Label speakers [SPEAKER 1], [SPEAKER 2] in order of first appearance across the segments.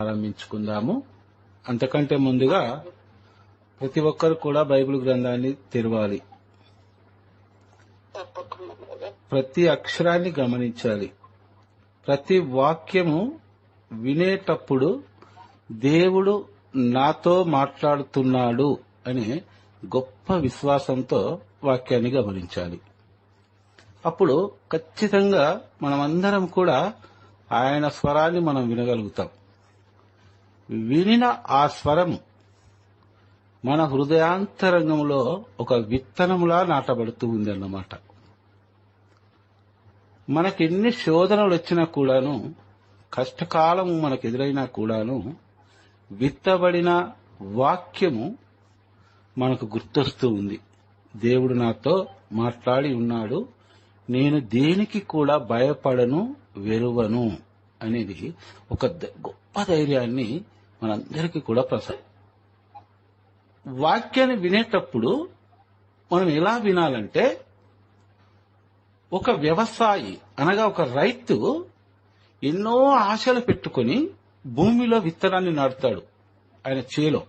[SPEAKER 1] ప్రారంభించుకుందాము. అంతకంటే ముందుగా ప్రతి ఒక్కరు కూడా బైబిల్ గ్రంథాన్ని తెరవాలి. ప్రతి అక్షరాన్ని గమనించాలి. ప్రతి వాక్యము వినేటప్పుడు దేవుడు నాతో మాట్లాడుతున్నాడు అనే గొప్ప విశ్వాసంతో వాక్యాన్ని గమనించాలి. అప్పుడు ఖచ్చితంగా మనమందరం కూడా ఆయన స్వరాన్ని మనం వినగలుగుతాం. వినిన ఆ స్వరము మన హృదయాంతరంగంలో ఒక విత్తనములా నాటబడుతూ ఉంది అన్నమాట. మనకెన్ని శోధనలు వచ్చినా కూడాను, కష్టకాలము మనకెదురైనా కూడాను, విత్తబడిన వాక్యము మనకు గుర్తొస్తూ ఉంది. దేవుడు నాతో మాట్లాడి ఉన్నాడు, నేను దేనికి కూడా భయపడను, వెరువను అనేది ఒక గొప్ప ధైర్యాన్ని మనందరికీ కూడా వాక్యాన్ని వినేటప్పుడు మనం ఎలా వినాలంటే, ఒక వ్యవసాయి అనగా ఒక రైతు ఎన్నో ఆశలు పెట్టుకుని భూమిలో విత్తనాన్ని నాటుతాడు. ఆయన చేలో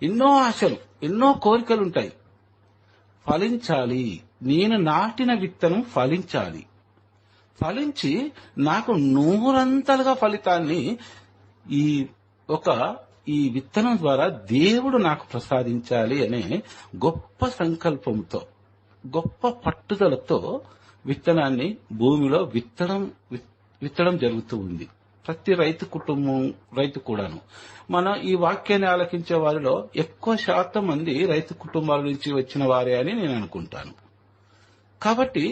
[SPEAKER 1] ఎన్నో ఆశలు, ఎన్నో కోరికలుంటాయి. ఫలించాలి, నేను నాటిన విత్తనం ఫలించాలి, ఫలించి నాకు 100 ఫలితాన్ని ఈ విత్తనం ద్వారా దేవుడు నాకు ప్రసాదించాలి అనే గొప్ప సంకల్పంతో, గొప్ప పట్టుదలతో విత్తనాన్ని భూమిలో విత్తడం జరుగుతూ ఉంది. ప్రతి రైతు కూడాను. మన ఈ వాక్యాన్ని ఆలకించే వారిలో ఎక్కువ శాతం మంది రైతు కుటుంబాల నుంచి వచ్చిన వారే అని నేను అనుకుంటాను. కాబట్టి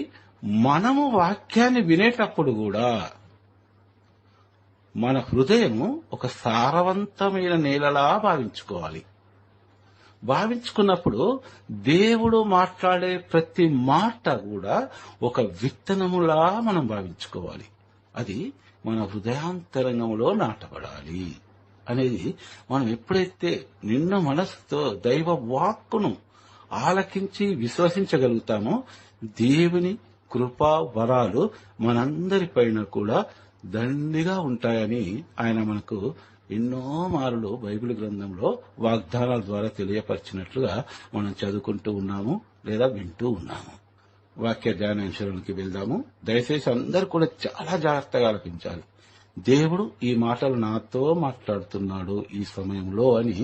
[SPEAKER 1] మనము వాక్యాన్ని వినేటప్పుడు కూడా మన హృదయము ఒక సారవంతమైన నేలలా భావించుకోవాలి. భావించుకున్నప్పుడు దేవుడు మాట్లాడే ప్రతి మాట కూడా ఒక విత్తనములా మనం భావించుకోవాలి. అది మన హృదయాంతరంగంలో నాటబడాలి అనేది మనం ఎప్పుడైతే నిన్న మనసుతో దైవ వాక్కును ఆలకించి విశ్వసించగలుగుతామో, దేవుని కృపా వరాలు మనందరిపైన కూడా దండిగా ఉంటాయని ఆయన మనకు ఎన్నో మారులు బైబిల్ గ్రంథంలో వాగ్దానాల ద్వారా తెలియపరిచినట్లుగా మనం చదువుకుంటూ ఉన్నాము లేదా వింటూ ఉన్నాము. వాక్య ధ్యానాంశానికి వెళ్దాము. దయచేసి అందరూ కూడా చాలా జాగ్రత్తగా ఆలకించాలి. దేవుడు ఈ మాటలు నాతో మాట్లాడుతున్నాడు ఈ సమయంలో అని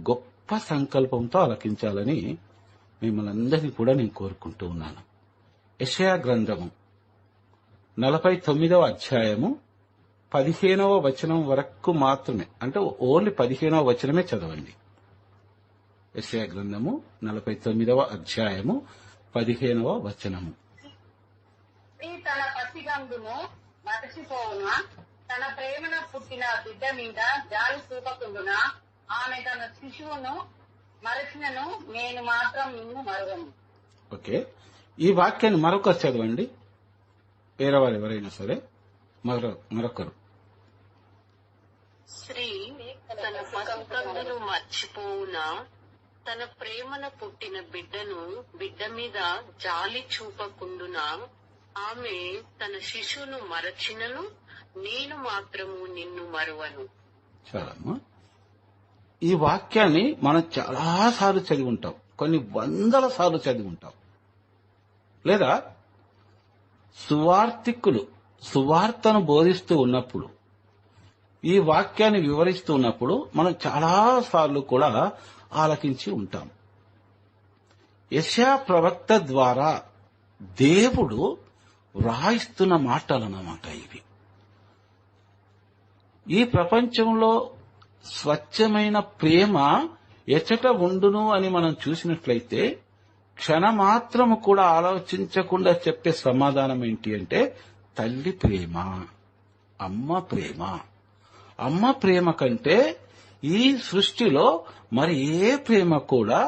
[SPEAKER 1] గొప్ప సంకల్పంతో ఆలకించాలని మిమ్మల్ని అందరినీ కూడా నేను కోరుకుంటూ ఉన్నాను. యెషయా గ్రంథము 49వ అధ్యాయము 15వ వచనం వరకు మాత్రమే, అంటే ఓన్లీ 15వ వచనమే చదవండి. యెషయా గ్రంథము 49వ అధ్యాయము 15వ వచనము.
[SPEAKER 2] తన పసిగందును మరచిపోవునా, తన ప్రేమను పుట్టిన బిడ్డ మీద జాలి చూపకుండునా, ఆమె తన శిశువును మరచినను నేను మాత్రం నిన్ను మరువను.
[SPEAKER 1] ఓకే, ఈ వాక్యాన్ని మరొకరు చదవండి. వేరేవారు ఎవరైనా సరే మరొకరు.
[SPEAKER 3] స్త్రీ తన పసికందును మర్చిపోవునా, తన ప్రేమను పుట్టిన బిడ్డ మీద జాలి చూపకుండునా, ఆమె తన శిశువును మరచినను నేను మాత్రము నిన్ను మరువను.
[SPEAKER 1] చాలమ్మా, ఈ వాక్యాన్ని మనం చాలా సార్లు చదివి ఉంటాం, కొన్ని 100 సార్లు చదివి ఉంటాం. లేదా సువార్తికులు సువార్తను బోధిస్తూ ఉన్నప్పుడు, ఈ వాక్యాన్ని వివరిస్తూ ఉన్నప్పుడు మనం చాలా సార్లు కూడా ఆలకించి ఉంటాం. యెషయా ప్రవక్త ద్వారా దేవుడు వ్రాయిస్తున్న మాటలన్నమాట ఇవి. ఈ ప్రపంచంలో స్వచ్ఛమైన ప్రేమ ఎచట ఉండును అని మనం చూసినట్లయితే క్షణమాత్రము కూడా ఆలోచించకుండా చెప్పే సమాధానం ఏంటి అంటే, తల్లి ప్రేమ, అమ్మ ప్రేమ. అమ్మ ప్రేమ కంటే ఈ సృష్టిలో మరి ఏ ప్రేమ కూడా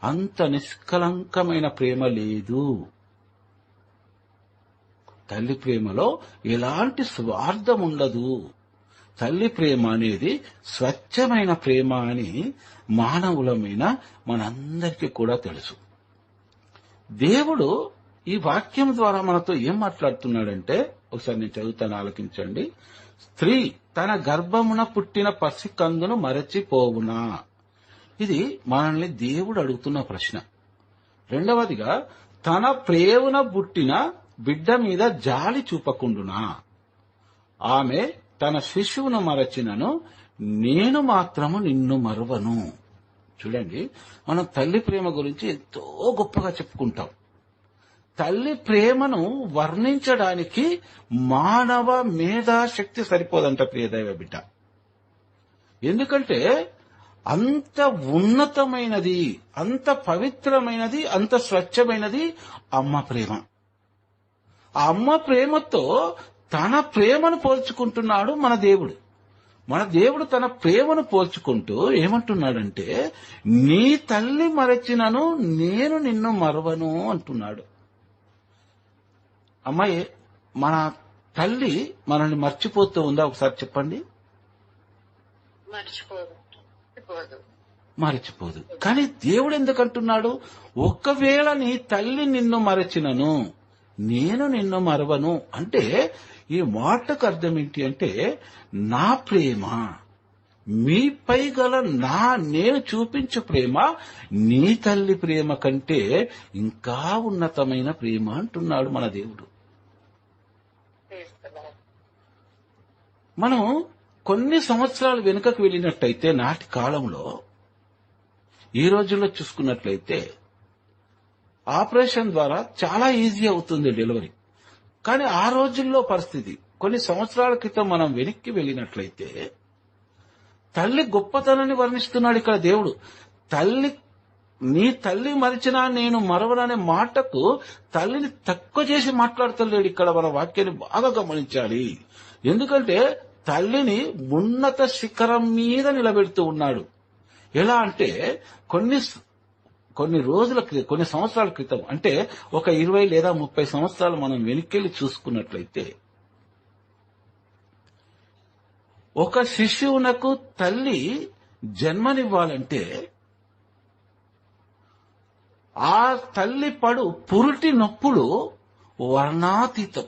[SPEAKER 1] అంత నిష్కలంకమైన ప్రేమ లేదు. తల్లి ప్రేమలో ఎలాంటి స్వార్థం ఉండదు. తల్లి ప్రేమ అనేది స్వచ్ఛమైన ప్రేమ అని మానవులమైన మనందరికీ కూడా తెలుసు. దేవుడు ఈ వాక్యం ద్వారా మనతో ఏం మాట్లాడుతున్నాడంటే, ఒకసారి నేను చదువుతాను, ఆలకించండి. స్త్రీ తన గర్భమున పుట్టిన పసికందును మరచిపోవునా? ఇది మనల్ని దేవుడు అడుగుతున్న ప్రశ్న. రెండవదిగా, తన ప్రేమన పుట్టిన బిడ్డ మీద జాలి చూపకుండునా? ఆమె తన శిశువును మరచినను నేను మాత్రము నిన్ను మరువను. చూడండి, మనం తల్లి ప్రేమ గురించి ఎంతో గొప్పగా చెప్పుకుంటాం. తల్లి ప్రేమను వర్ణించడానికి మానవ మేధాశక్తి సరిపోదంట ప్రియ దైవ బిడ్డ. ఎందుకంటే అంత ఉన్నతమైనది, అంత పవిత్రమైనది, అంత స్వచ్ఛమైనది అమ్మ ప్రేమ. ఆ అమ్మ ప్రేమతో తన ప్రేమను పోల్చుకుంటున్నాడు మన దేవుడు. మన దేవుడు తన ప్రేమను పోల్చుకుంటూ ఏమంటున్నాడంటే, నీ తల్లి మరచినను నేను నిన్ను మరవను అంటున్నాడు. అమ్మాయి, మన తల్లి మనల్ని మర్చిపోతూ ఉందా? ఒకసారి చెప్పండి. మరచిపోదు. కానీ దేవుడు ఎందుకంటున్నాడు, ఒకవేళ నీ తల్లి నిన్ను మరచినను నేను నిన్ను మరవను అంటే, ఈ మాటకు అర్థం ఏంటి అంటే, నా ప్రేమ, మీపై గల నేను చూపించు ప్రేమ నీ తల్లి ప్రేమ కంటే ఇంకా ఉన్నతమైన ప్రేమ అంటున్నాడు మన దేవుడు. మనం కొన్ని సంవత్సరాలు వెనుకకు వెళ్ళినట్టయితే, నాటి కాలంలో, ఈ రోజుల్లో చూసుకున్నట్లయితే ఆపరేషన్ ద్వారా చాలా ఈజీ అవుతుంది డెలివరీ. కానీ ఆ రోజుల్లో పరిస్థితి, కొన్ని సంవత్సరాల క్రితం మనం వెనక్కి వెళ్ళినట్లయితే, తల్లి గొప్పతనాన్ని వర్ణిస్తున్నాడు ఇక్కడ దేవుడు. నీ తల్లి మరిచినా నేను మరవననే మాటకు తల్లిని తక్కువ చేసి మాట్లాడతలేడు ఇక్కడ. మన వాక్యాన్ని బాగా గమనించాలి. ఎందుకంటే తల్లిని ఉన్నత శిఖరం మీద నిలబెడుతూ ఉన్నాడు. ఎలా అంటే, కొన్ని రోజుల క్రితం, కొన్ని సంవత్సరాల క్రితం, అంటే ఒక 20 లేదా 30 సంవత్సరాలు మనం వెనక్కెళ్లి చూసుకున్నట్లయితే, ఒక శిశువునకు తల్లి జన్మనివ్వాలంటే ఆ తల్లి పడు పురిటి నొప్పులు వర్ణాతీతం.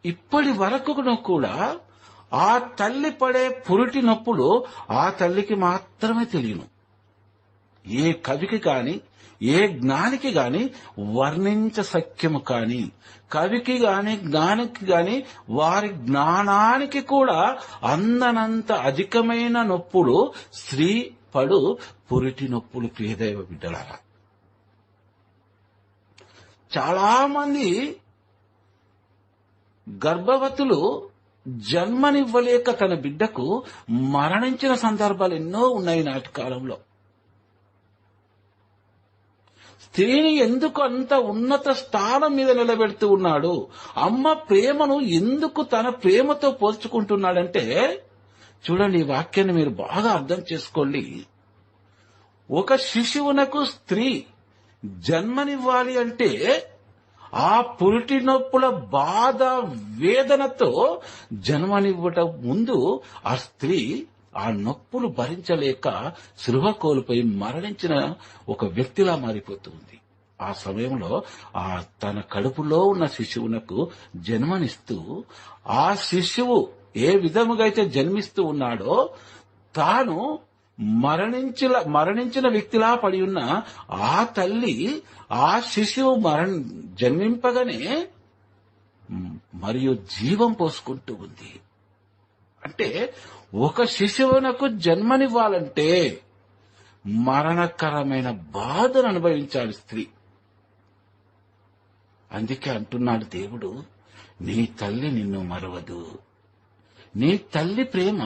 [SPEAKER 1] ఇప్పటి వరకు కూడా ఆ తల్లి పడే పురిటి నొప్పులు ఆ తల్లికి మాత్రమే తెలియను. ఏ కవికి గాని, ఏ జ్ఞానికి గాని వర్ణించ సఖ్యము కాని, కవికి గాని జ్ఞానికి గాని వారి జ్ఞానానికి కూడా అందనంత అధికమైన నొప్పులు స్త్రీ పడు పురిటి నొప్పులు. ప్రియదైవ బిడ్డలారా, చాలా మంది గర్భవతులు జన్మనివ్వలేక తన బిడ్డకు మరణించిన సందర్భాలు ఎన్నో ఉన్నాయి నాటి కాలంలో. స్త్రీని ఎందుకు అంత ఉన్నత స్థానం మీద నిలబెడుతూ ఉన్నాడు? అమ్మ ప్రేమను ఎందుకు తన ప్రేమతో పోల్చుకుంటున్నాడంటే, చూడండి, ఈ వాక్యాన్ని మీరు బాగా అర్థం చేసుకోండి. ఒక శిశువునకు స్త్రీ జన్మనివ్వాలి అంటే ఆ పురిటి నొప్పుల బాధ వేదనతో జన్మనివ్వటం ముందు ఆ స్త్రీ ఆ నొప్పులు భరించలేక స్పృహ కోల్పోయి మరణించిన ఒక వ్యక్తిలా మారిపోతుంది. ఆ సమయంలో ఆ తన కడుపులో ఉన్న శిశువునకు జన్మనిస్తూ, ఆ శిశువు ఏ విధముగా అయితే జన్మిస్తూ ఉన్నాడో, తాను మరణించిన వ్యక్తిలా పడి ఉన్న ఆ తల్లి ఆ శిశువు జన్మింపగానే మరియు జీవం పోసుకుంటూ ఉంది. అంటే ఒక శిశువునకు జన్మనివ్వాలంటే మరణకరమైన బాధను అనుభవించాలి స్త్రీ. అందుకే అంటున్నాడు దేవుడు, నీ తల్లి నిన్ను మరవదు. నీ తల్లి ప్రేమ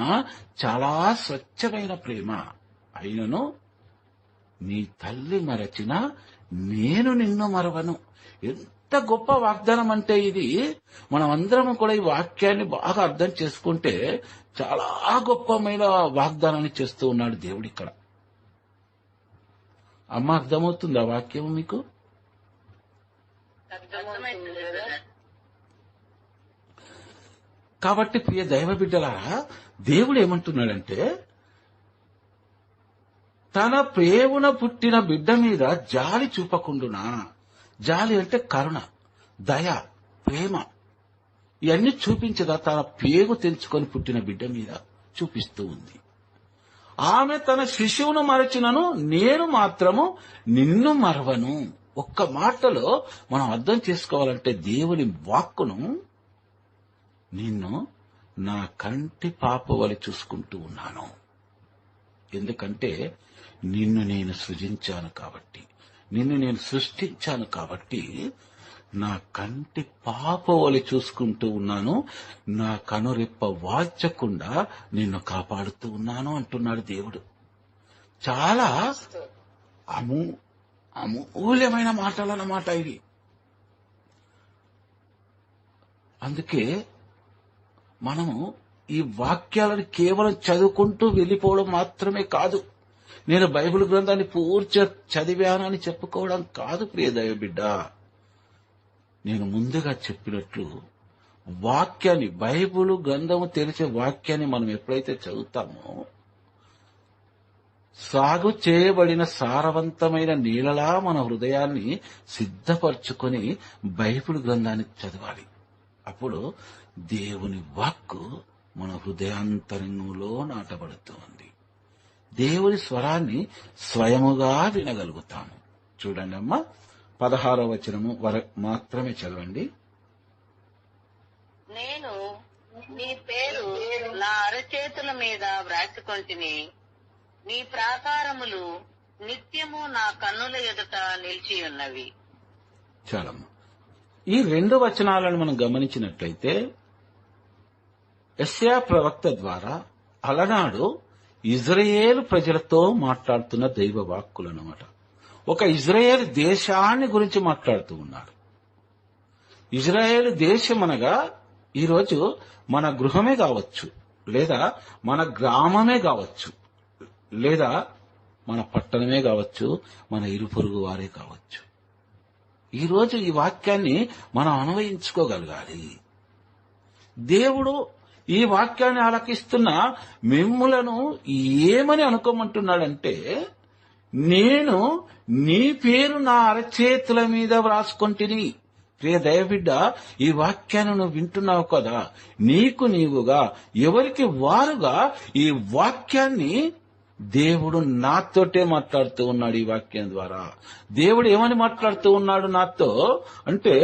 [SPEAKER 1] చాలా స్వచ్ఛమైన ప్రేమ. అయినను నీ తల్లి మరచినా నేను నిన్ను మరవను. ఎంత గొప్ప వాగ్దానం అంటే ఇది. మనం అందరం కూడా ఈ వాక్యాన్ని బాగా అర్థం చేసుకుంటే చాలా గొప్పమైన వాగ్దానాన్ని చేస్తూ ఉన్నాడు దేవుడు ఇక్కడ. అమ్మ, అర్థమవుతుంది ఆ వాక్యం మీకు? కాబట్టి ప్రియ దైవ బిడ్డలారా, దేవుడు ఏమంటున్నాడంటే, తన ప్రేమన పుట్టిన బిడ్డ మీద జాలి చూపకుండునా. జాలి అంటే కరుణ, దయ, ప్రేమ. ఇవన్నీ చూపించగా తన పేగు తెంచుకొని పుట్టిన బిడ్డ మీద చూపిస్తూ ఉంది. ఆమె తన శిశువును మరచినను నేను మాత్రము నిన్ను మరవను. ఒక్క మాటలో మనం అర్థం చేసుకోవాలంటే దేవుని వాక్కును నిన్ను నా కంటి పాప వలె చూసుకుంటూ ఉన్నాను. ఎందుకంటే నిన్ను నేను సృజించాను కాబట్టి, నిన్ను నేను సృష్టించాను కాబట్టి నా కంటి పాప వలె చూసుకుంటూ ఉన్నాను. నా కనురెప్ప వాల్చకుండా నిన్ను కాపాడుతూ ఉన్నాను అంటున్నాడు దేవుడు. చాలా అమూల్యమైన మాటలన్నమాట ఇవి. అందుకే మనము ఈ వాక్యాలను కేవలం చదువుకుంటూ వెళ్లిపోవడం మాత్రమే కాదు, నేను బైబిల్ గ్రంథాన్ని పూర్తిగా చదివాను అని చెప్పుకోవడం కాదు ప్రియ దైవ బిడ్డ. నేను ముందుగా చెప్పినట్లు వాక్యాన్ని, బైబిల్ గ్రంథము తెలిసే వాక్యాన్ని మనం ఎప్పుడైతే చదువుతామో సాగు చేయబడిన సారవంతమైన నీళ్ళలా మన హృదయాన్ని సిద్ధపరచుకొని బైబిల్ గ్రంథాన్ని చదవాలి. అప్పుడు దేవుని వాక్కు మన హృదయాంతరంగంలో నాటబడుతుంది. దేవుని స్వరాన్ని స్వయముగా వినగలుగుతాము. చూడండి అమ్మా, 16వ వచనము మాత్రమే చదవండి.
[SPEAKER 3] నేను నీ పేరు నా అరచేతుల మీద వ్రాసుకొంటిని, నీ ప్రాకారములు నిత్యము నా కన్నుల ఎదుట నిలిచి ఉన్నవి.
[SPEAKER 1] చాలమ్మా, ఈ 2 వచనాలను మనం గమనించినట్లయితే యెషయా ప్రవక్త ద్వారా అలనాడు ఇజ్రాయేలు ప్రజలతో మాట్లాడుతున్న దైవ వాక్కులు అన్నమాట. ఒక ఇజ్రాయేల్ దేశాన్ని గురించి మాట్లాడుతూ ఉన్నాడు. ఇజ్రాయేల్ దేశం అనగా ఈరోజు మన గృహమే కావచ్చు, లేదా మన గ్రామమే కావచ్చు, లేదా మన పట్టణమే కావచ్చు, మన ఇరుపొరుగు వారే కావచ్చు. ఈరోజు ఈ వాక్యాన్ని మనం అన్వయించుకోగలగాలి. దేవుడు ఈ వాక్యాన్ని ఆలకిస్తున్న మిమ్ములను ఏమని అనుకోమంటున్నాడంటే, నేను నీ పేరు నా అరచేతుల మీద వ్రాసుకొంటిని. ప్రియ దైవబిడ్డ, ఈ వాక్యాన్ని నువ్వు వింటున్నావు కదా, నీకు నీవుగా ఎవరికి వారుగా ఈ వాక్యాన్ని దేవుడు నాతోటే మాట్లాడుతూ ఉన్నాడు. ఈ వాక్యం ద్వారా దేవుడు ఏమని మాట్లాడుతూ ఉన్నాడు నాతో అంటే,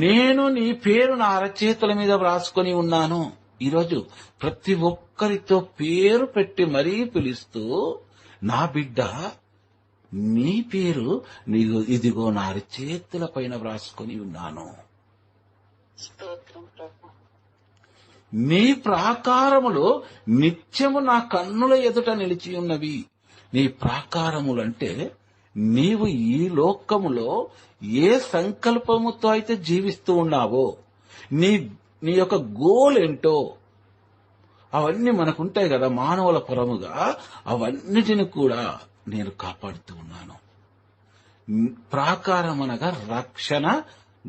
[SPEAKER 1] నేను నీ పేరు నా అరచేతుల మీద వ్రాసుకొని ఉన్నాను. ఈరోజు ప్రతి ఒక్కరితో పేరు పెట్టి మరీ పిలుస్తూ, నా బిడ్డ నీ పేరు నీకు ఇదిగో నా అరచేతుల పైన వ్రాసుకొని ఉన్నాను.
[SPEAKER 3] స్తోత్రం ప్రభు.
[SPEAKER 1] నీ ప్రాకారములు నిత్యము నా కన్నుల ఎదుట నిలిచి ఉన్నవి. నీ ప్రాకారములంటే నీవు ఈ లోకములో ఏ సంకల్పముతో అయితే జీవిస్తూ ఉన్నావో, నీ యొక్క గోల్ ఏంటో అవన్నీ మనకుంటాయి కదా మానవుల పరముగా, అవన్నిటిని కూడా నేను కాపాడుతూ ఉన్నాను. ప్రాకారం అనగా రక్షణ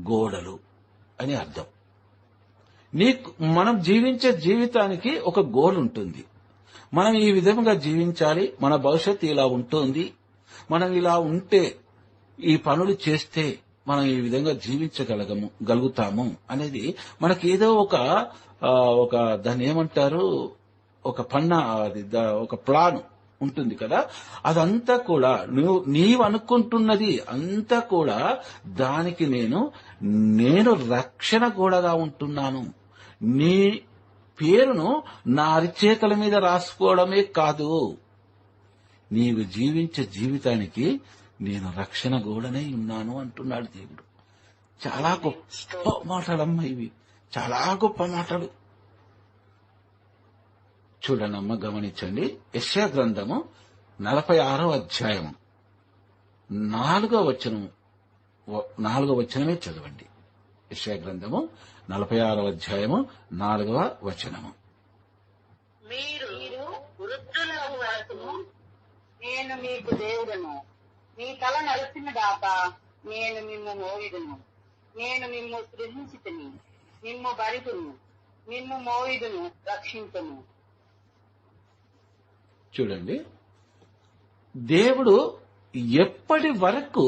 [SPEAKER 1] గోడలు అని అర్థం. మనం జీవించే జీవితానికి ఒక గోల్ ఉంటుంది. మనం ఈ విధంగా జీవించాలి, మన భవిష్యత్తు ఇలా ఉంటుంది, మనం ఇలా ఉంటే, ఈ పనులు చేస్తే మనం ఈ విధంగా జీవించగలుగుతాము అనేది మనకి ఏదో ఒక దాన్ని ఏమంటారు, ఒక ఒక ప్లాన్ ఉంటుంది కదా. అదంతా కూడా నీవు అనుకుంటున్నది అంతా కూడా దానికి నేను రక్షణ గోడగా ఉంటున్నాను. నీ పేరును నా అరిచేతుల మీద రాసుకోవడమే కాదు, నీవు జీవించే జీవితానికి నేను రక్షణ గోడనై ఉన్నాను అంటున్నాడు దేవుడు. చాలా గొప్ప మాటలమ్మా ఇవి, చాలా గొప్ప మాటలు. చూడండమ్మా, గమనించండి. యెషయా గ్రంథము 46వ అధ్యాయం 4వ వచనమే చదవండి. యెషయా గ్రంథము 46వ అధ్యాయము 4వ వచనము.
[SPEAKER 3] మీరు వృద్ధులకు వరకు
[SPEAKER 2] నేను మీకు దేవుడను, మీ తల నలిసిన దాకా నేను మిమ్ము మోయిదును. నేను మిమ్ము సృజించితిని, మిమ్ము బరితును, మిమ్ము మోయిదును, రక్షించును.
[SPEAKER 1] చూడండి, దేవుడు ఎప్పటి వరకు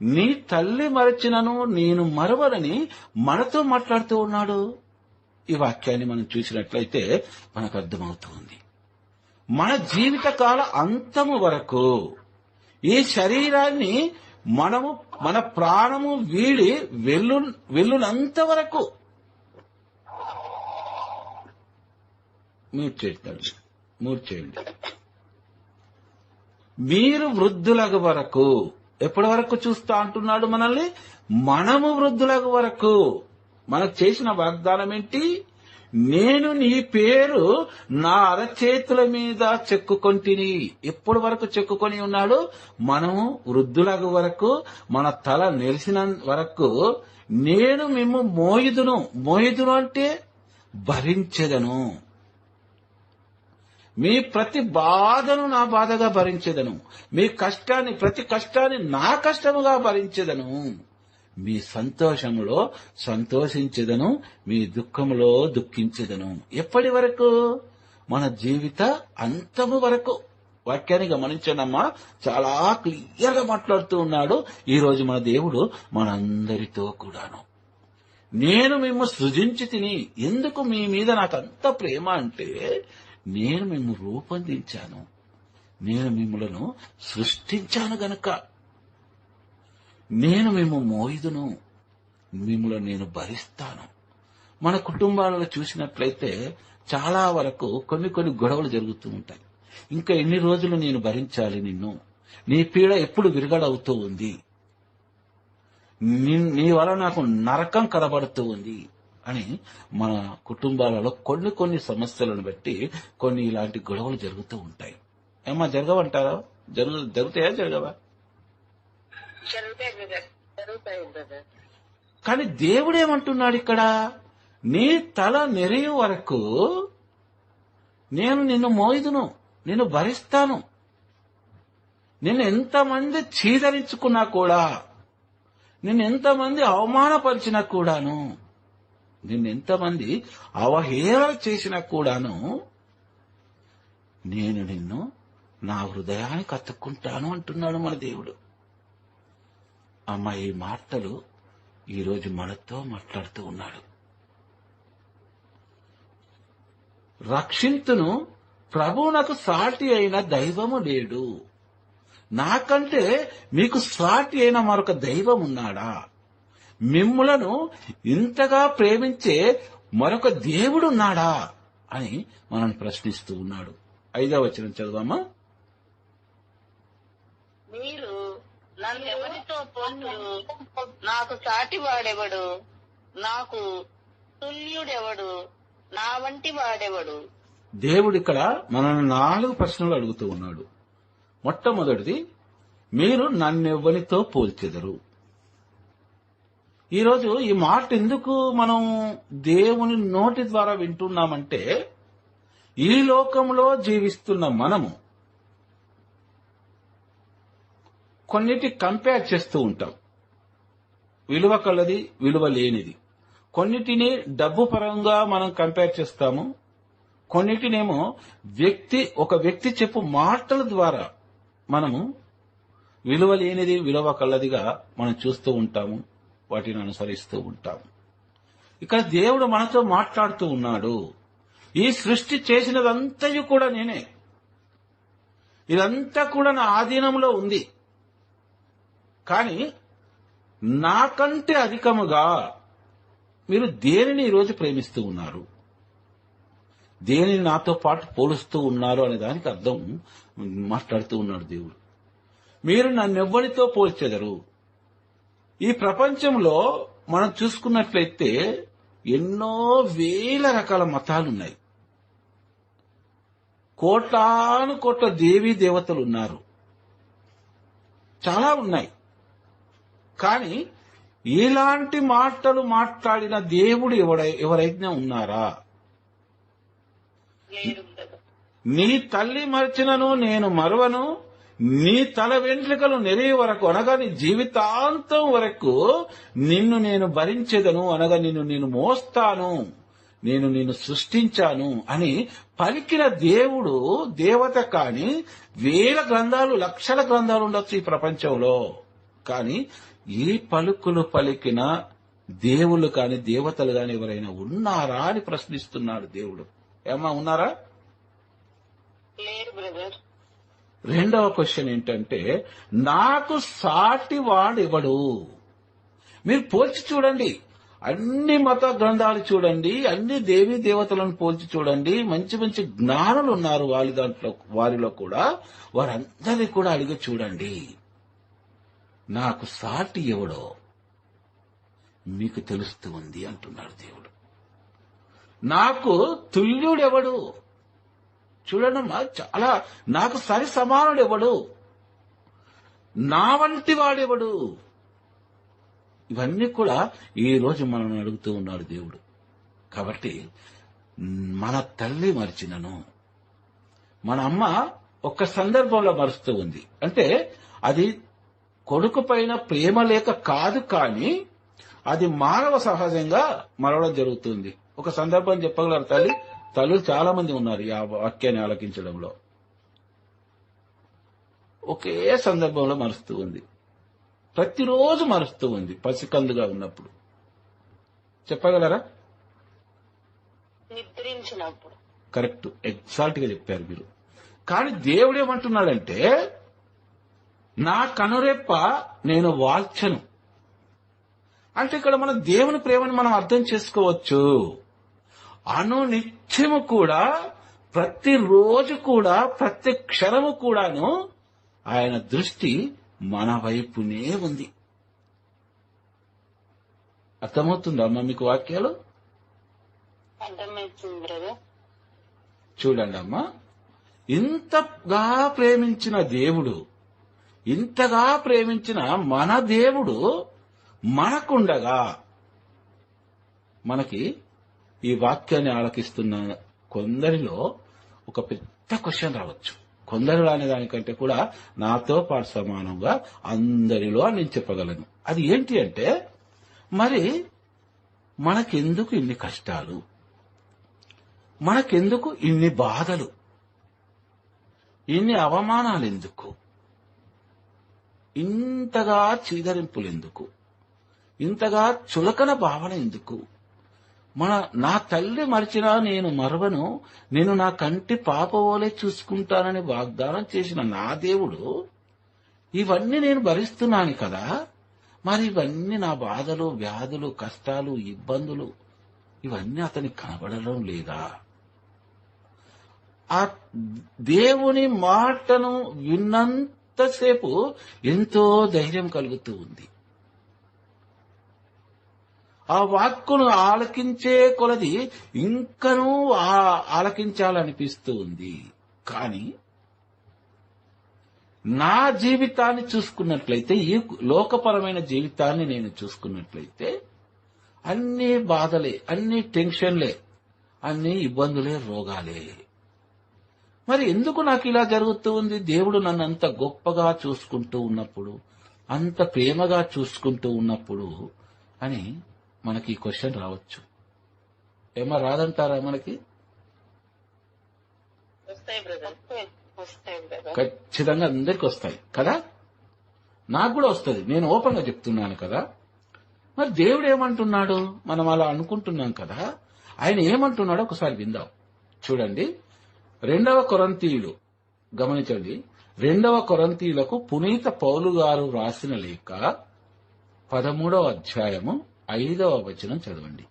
[SPEAKER 1] నీ తల్లి మరచినను నేను మరవనని మనతో మాట్లాడుతూ ఉన్నాడు. ఈ వాక్యాన్ని మనం చూసినట్లయితే మనకు అర్థమవుతుంది. మన జీవితకాల అంతము వరకు ఈ శరీరాన్ని మనము మన ప్రాణము వీడి వెళ్ళునంత వరకు మూడు చేయండి. మీరు వృద్ధులకు వరకు, ఎప్పటి వరకు చూస్తా అంటున్నాడు మనల్ని? మనము వృద్ధులకు వరకు. మనకు చేసిన వాగ్దానం ఏంటి? నేను నీ పేరు నా అరచేతుల మీద చెక్కుకొంటిని. ఎప్పటి వరకు చెక్కుకొని ఉన్నాడు? మనము వృద్ధులకు వరకు, మన తల నెలిసిన వరకు నేను మేము మోయుదును. మోయుదును అంటే భరించెదను. మీ ప్రతి బాధను నా బాధగా భరించెదను. మీ కష్టాన్ని, ప్రతి కష్టాన్ని నా కష్టముగా భరించెదను. మీ సంతోషములో సంతోషించెదను, మీ దుఃఖములో దుఃఖించెదను. ఎప్పటి వరకు? మన జీవిత అంతము వరకు. వాక్యాన్ని గమనించండమ్మా, చాలా క్లియర్ గా మాట్లాడుతూ ఉన్నాడు. ఈ రోజు మన దేవుడు మనందరితో కూడాను. నేను మిమ్ము సృజించి తిని. ఎందుకు మీ మీద నాకు అంత ప్రేమ అంటే, నేను మిమ్ము రూపొందించాను, నేను మిమ్ములను సృష్టించాను గనక. నేను మిమ్ము మోయిదును, మిమ్ములను నేను భరిస్తాను. మన కుటుంబాలలో చూసినట్లయితే చాలా వరకు కొన్ని గొడవలు జరుగుతూ ఉంటాయి. ఇంకా ఎన్ని రోజులు నేను భరించాలి నిన్ను? నీ పీడ ఎప్పుడు విరగడవుతూ ఉంది? నీ వల్ల నాకు నరకం కనబడుతూ ఉంది అని మన కుటుంబాలలో కొన్ని సమస్యలను బట్టి కొన్ని ఇలాంటి గొడవలు జరుగుతూ ఉంటాయి. ఏమా జరగవంటారా? జరుగుతాయా, జరగవా? కానీ దేవుడేమంటున్నాడు ఇక్కడ? నీ తల నెరియు వరకు నేను నిన్ను మోయిదును, నిన్ను భరిస్తాను. నిన్ను ఎంతమంది చీదరించుకున్నా కూడా, నిన్ను ఎంతమంది అవమానపరిచినా కూడాను, నిన్నెంతమంది అవహేళన చేసినా కూడాను, నేను నిన్ను నా హృదయానికి అతుక్కుంటాను అంటున్నాడు మన దేవుడు. అమ్మ, ఈ మాటలు ఈరోజు మనతో మాట్లాడుతూ ఉన్నాడు. రక్షింతును, ప్రభువునకు సాటి అయిన దైవము లేడు. నాకంటే మీకు సాటి అయిన మరొక దైవం ఉన్నాడా? మిమ్ములను ఇంతగా ప్రేమించే మరొక దేవుడున్నాడా అని మనల్ని ప్రశ్నిస్తూ ఉన్నాడు. 5వ వచనం చదవమ్మా.
[SPEAKER 3] మీరు నన్నెవరితో పోల్చు? నాకు సాటి వాడెవడు? నాకు తుల్యుడెవడు? నా వంటి వాడెవడు?
[SPEAKER 1] దేవుడు ఇక్కడ మనల్ని 4 ప్రశ్నలు అడుగుతూ ఉన్నాడు. మొట్టమొదటిది, మీరు నన్నెవ్వరితో పోల్చెదరు? ఈరోజు ఈ మాట ఎందుకు మనం దేవుని నోటి ద్వారా వింటున్నామంటే, ఈ లోకంలో జీవిస్తున్న మనము కొన్నిటి కంపేర్ చేస్తూ ఉంటాం. విలువ కలది, విలువ లేనిది. కొన్నిటిని డబ్బు పరంగా మనం కంపేర్ చేస్తాము. కొన్నిటినేమో ఒక వ్యక్తి చెప్పు మాటల ద్వారా మనము విలువ లేనిది, విలువ కలదిగా మనం చూస్తూ ఉంటాము, వాటిని అనుసరిస్తూ ఉంటాము. ఇక్కడ దేవుడు మనతో మాట్లాడుతూ ఉన్నాడు. ఈ సృష్టి చేసినదంతయు కూడా నేనే. ఇదంతా కూడా నా ఆధీనంలో ఉంది. కానీ నాకంటే అధికముగా మీరు దేనిని ఈరోజు ప్రేమిస్తూ ఉన్నారు, దేనిని నాతో పాటు పోలుస్తూ ఉన్నారు అనే దానికి అర్థం మాట్లాడుతూ ఉన్నాడు దేవుడు. మీరు నన్నెవ్వరితో పోల్చెదరు? ఈ ప్రపంచంలో మనం చూసుకున్నట్లయితే ఎన్నో వేల రకాల మతాలున్నాయి. కోట్లాను కోట్ల దేవీ దేవతలు ఉన్నారు, చాలా ఉన్నాయి. కానీ ఇలాంటి మాటలు మాట్లాడిన దేవుడు ఎవరైనా ఉన్నారా? నీ తల్లి మరచినను నేను మరువను, నీ తల వెంట్రుకలు నెరిగే వరకు, అనగా నీ జీవితాంతం వరకు నిన్ను నేను భరించెదను, అనగా నిన్ను మోస్తాను, నేను నిన్ను సృష్టించాను అని పలికిన దేవుడు దేవత. కాని వేల గ్రంథాలు, లక్షల గ్రంథాలు ఉండొచ్చు ఈ ప్రపంచంలో. కానీ ఈ పలుకులు పలికిన దేవుళ్ళు కాని దేవతలు కాని ఎవరైనా ఉన్నారా అని ప్రశ్నిస్తున్నాడు దేవుడు. ఏమా ఉన్నారా?
[SPEAKER 3] లేరు బ్రదర్.
[SPEAKER 1] రెండవ క్వశ్చన్ ఏంటంటే, నాకు సాటి వాడెవడు? మీరు పోల్చి చూడండి, అన్ని మత గ్రంథాలు చూడండి, అన్ని దేవీ దేవతలను పోల్చి చూడండి. మంచి మంచి జ్ఞానులు ఉన్నారు వారిలో కూడా. వారందరినీ కూడా అడిగి చూడండి, నాకు సాటి ఎవడో మీకు తెలుస్తూ ఉంది అంటున్నాడు దేవుడు. నాకు తుల్యుడెవడు? చూడమ్మా, చాలా నాకు సరి సమానుడెవడు? నా వంటి వాడెవడు? ఇవన్నీ కూడా ఈ రోజు మనల్ని అడుగుతూ ఉన్నాడు దేవుడు. కాబట్టి మన తల్లి మరిచినను, మన అమ్మ ఒక్క సందర్భంలో మరుస్తూ ఉంది. అంటే అది కొడుకు పైన ప్రేమ లేక కాదు, కానీ అది మానవ సహజంగా మరవడం జరుగుతుంది. ఒక సందర్భం చెప్పగలరు తల్లులు చాలా మంది ఉన్నారు ఈ వాక్యాన్ని ఆలకించడంలో. ఒకే సందర్భంలో మరుస్తూ ఉంది, ప్రతిరోజు మరుస్తూ ఉంది పసికందుగా ఉన్నప్పుడు. చెప్పగలరా?
[SPEAKER 3] నిద్రించినప్పుడు.
[SPEAKER 1] కరెక్ట్, ఎగ్జాక్ట్ గా చెప్పారు మీరు. కానీ దేవుడు ఏమంటున్నాడంటే, నా కనురెప్ప నేను వాల్చను. అంటే ఇక్కడ మన దేవుని ప్రేమను మనం అర్థం చేసుకోవచ్చు. అనునిత్యము కూడా, ప్రతిరోజు కూడా, ప్రతి క్షణము కూడాను ఆయన దృష్టి మన వైపునే ఉంది. అర్థమవుతుందా అమ్మా మీకు వాక్యాలు?
[SPEAKER 3] అర్థమవుతుంది బ్రదర్.
[SPEAKER 1] చూడండి అమ్మా, ఇంతగా ప్రేమించిన దేవుడు, ఇంతగా ప్రేమించిన మన దేవుడు మనకుండగా, మనకి ఈ వాక్యాన్ని ఆలకిస్తున్న కొందరిలో ఒక పెద్ద క్వశ్చన్ రావచ్చు. కొందరిలో అనే దానికంటే కూడా నాతో పాటు సమానంగా అందరిలో నేను చెప్పగలను. అది ఏంటి అంటే, మరి మనకెందుకు ఇన్ని కష్టాలు, మనకెందుకు ఇన్ని బాధలు, ఇన్ని అవమానాలు ఎందుకు, ఇంతగా చీదరింపులు ఎందుకు, ఇంతగా చులకన భావన ఎందుకు? నా తల్లి మరిచినా నేను మరవను, నేను నా కంటి పాపవోలే చూసుకుంటానని వాగ్దానం చేసిన నా దేవుడు ఇవన్నీ నేను భరిస్తున్నాను కదా, మరి ఇవన్నీ నా బాధలు, వ్యాధులు, కష్టాలు, ఇబ్బందులు ఇవన్నీ అతనికి కనబడడం లేదా? ఆ దేవుని మాటను విన్నంతసేపు ఎంతో ధైర్యం కలుగుతూ ఉంది. ఆ వాక్కును ఆలకించే కొలది ఇంకనూ ఆలకించాలనిపిస్తూ ఉంది. కానీ నా జీవితాన్ని చూసుకున్నట్లయితే, ఈ లోకపరమైన జీవితాన్ని నేను చూసుకున్నట్లయితే, అన్ని బాధలే, అన్ని టెన్షన్లే, అన్ని ఇబ్బందులే, రోగాలే. మరి ఎందుకు నాకు ఇలా జరుగుతూ ఉంది? దేవుడు నన్ను అంత గొప్పగా చూసుకుంటూ ఉన్నప్పుడు, అంత ప్రేమగా చూసుకుంటూ ఉన్నప్పుడు అని మనకి ఈ క్వశ్చన్ రావచ్చు. ఏమో రాదంటారా? మనకి
[SPEAKER 3] వస్తాయి బ్రదర్, వస్తాయి బ్రదర్,
[SPEAKER 1] ఖచ్చితంగా అందరికి వస్తాయి కదా. నాకు కూడా వస్తుంది, నేను ఓపెన్ గా చెప్తున్నాను కదా. మరి దేవుడు ఏమంటున్నాడు? మనం అలా అనుకుంటున్నాం కదా, ఆయన ఏమంటున్నాడో ఒకసారి విందాం. చూడండి, 2 కొరింథీయులు గమనించండి. 2 కొరింథీయులకు పునీత పౌలు గారు రాసిన లేఖ 13వ అధ్యాయము 5వ వచనం చదవండి.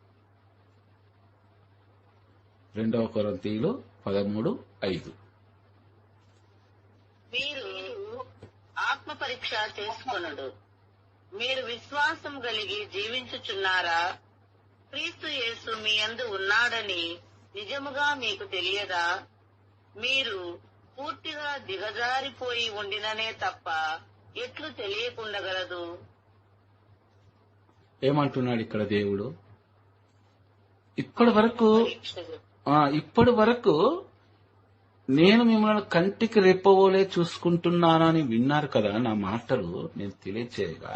[SPEAKER 1] 2 కొరింథీయులు 13:5.
[SPEAKER 3] మీరు ఆత్మ పరీక్ష చేసుకొనుడు. మీరు విశ్వాసం కలిగి జీవించుచున్నారా? క్రీస్తు యేసు మీ యందు ఉన్నాడని నిజముగా మీకు తెలియదా? మీరు పూర్తిగా దిగజారిపోయి ఉండిననే తప్ప ఎట్లు తెలియకుండగలదు?
[SPEAKER 1] ఏమంటున్నాడు ఇక్కడ దేవుడు? ఇప్పటి వరకు నేను మిమ్మల్ని కంటికి రెప్పవోలే చూసుకుంటున్నానని విన్నారు కదా నా మాటలు నేను తెలియచేయగా.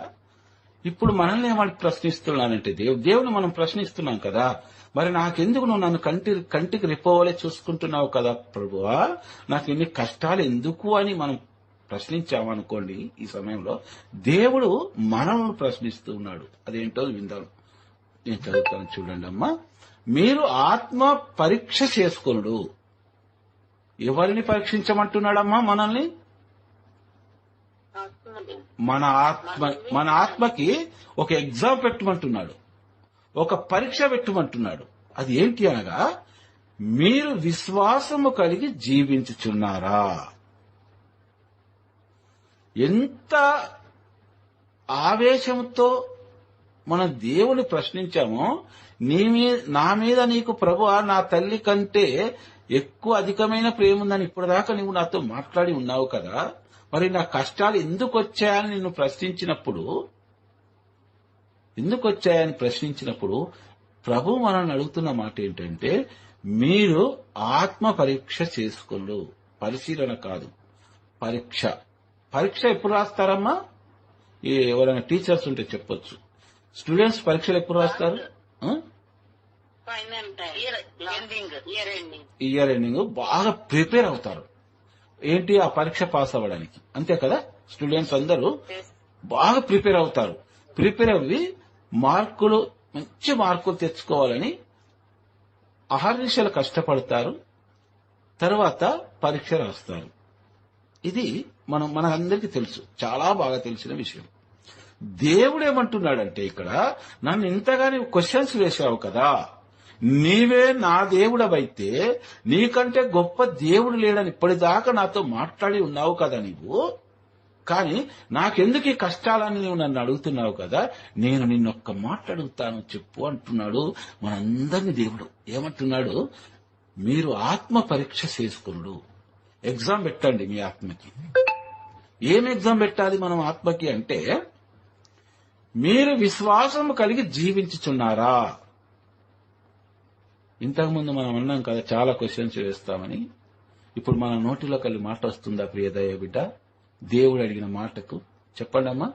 [SPEAKER 1] ఇప్పుడు మనల్ని ఏమని ప్రశ్నిస్తున్నానంటే, దేవుని మనం ప్రశ్నిస్తున్నాం కదా, మరి నాకెందుకు నువ్వు నన్ను కంటికి రెప్పవోలే చూసుకుంటున్నావు కదా ప్రభువా, నాకు ఎన్ని కష్టాలు ఎందుకు అని మనం ప్రశ్నించామనుకోండి, ఈ సమయంలో దేవుడు మనల్ని ప్రశ్నిస్తూ ఉన్నాడు. అదేంటో విందాం. నేను చదువుతాను, చూడండి అమ్మా. మీరు ఆత్మ పరీక్ష చేసుకొనుడు. ఎవరిని పరీక్షించమంటున్నాడమ్మా? మనల్ని. మన ఆత్మకి ఒక ఎగ్జామ్ పెట్టమంటున్నాడు, ఒక పరీక్ష పెట్టమంటున్నాడు. అది ఏంటి అనగా, మీరు విశ్వాసము కలిగి జీవించుచున్నారా? ఎంత ఆవేశంతో మనం దేవుని ప్రశ్నించామో, నా మీద నీకు ప్రభువా, నా తల్లి కంటే ఎక్కువ అధికమైన ప్రేమ ఉందని ఇప్పటిదాకా నువ్వు నాతో మాట్లాడి ఉన్నావు కదా, మరి నా కష్టాలు ఎందుకు వచ్చాయని నిన్ను ప్రశ్నించినప్పుడు ప్రభు మనల్ని అడుగుతున్న మాట ఏంటంటే, మీరు ఆత్మ పరీక్ష చేసుకున్నాడు. పరిశీలన కాదు, పరీక్ష. పరీక్ష ఎప్పుడు రాస్తారమ్మా? ఎవరైనా టీచర్స్ ఉంటే చెప్పొచ్చు. స్టూడెంట్స్ పరీక్షలు ఎప్పుడు రాస్తారు? ఇయర్ ఎండింగ్ బాగా ప్రిపేర్ అవుతారు. ఏంటి? ఆ పరీక్ష పాస్ అవ్వడానికి. అంతే కదా? స్టూడెంట్స్ అందరూ బాగా ప్రిపేర్ అవుతారు. ప్రిపేర్ అవ్వి మంచి మార్కులు తెచ్చుకోవాలని అహర్నిశలు కష్టపడతారు. తర్వాత పరీక్ష రాస్తారు. ఇది మనందరికీ తెలుసు, చాలా బాగా తెలిసిన విషయం. దేవుడు ఏమంటున్నాడంటే, ఇక్కడ నన్ను ఇంతగా నీవు క్వశ్చన్స్ వేశావు కదా, నీవే నా దేవుడవైతే నీకంటే గొప్ప దేవుడు లేడని ఇప్పటిదాకా నాతో మాట్లాడి ఉన్నావు కదా నీవు. కానీ నాకెందుకు ఈ కష్టాలని నువ్వు నన్ను అడుగుతున్నావు కదా, నేను నిన్నొక్క మాట అడుగుతాను, చెప్పు అంటున్నాడు మనందరినీ దేవుడు. ఏమంటున్నాడు? మీరు ఆత్మ పరీక్ష చేసుకున్నాడు. ఎగ్జామ్ పెట్టండి మీ ఆత్మకి. ఏం ఎగ్జామ్ పెట్టాలి మనం ఆత్మకి అంటే, మీరు విశ్వాసం కలిగి జీవించుచున్నారా? ఇంతకుముందు మనం అన్నాం కదా, చాలా క్వశ్చన్స్ వేస్తామని. ఇప్పుడు మన నోటిలో కలిగి మాట వస్తుందా ప్రియదయ బిడ్డ? దేవుడు అడిగిన మాటకు చెప్పండి అమ్మా.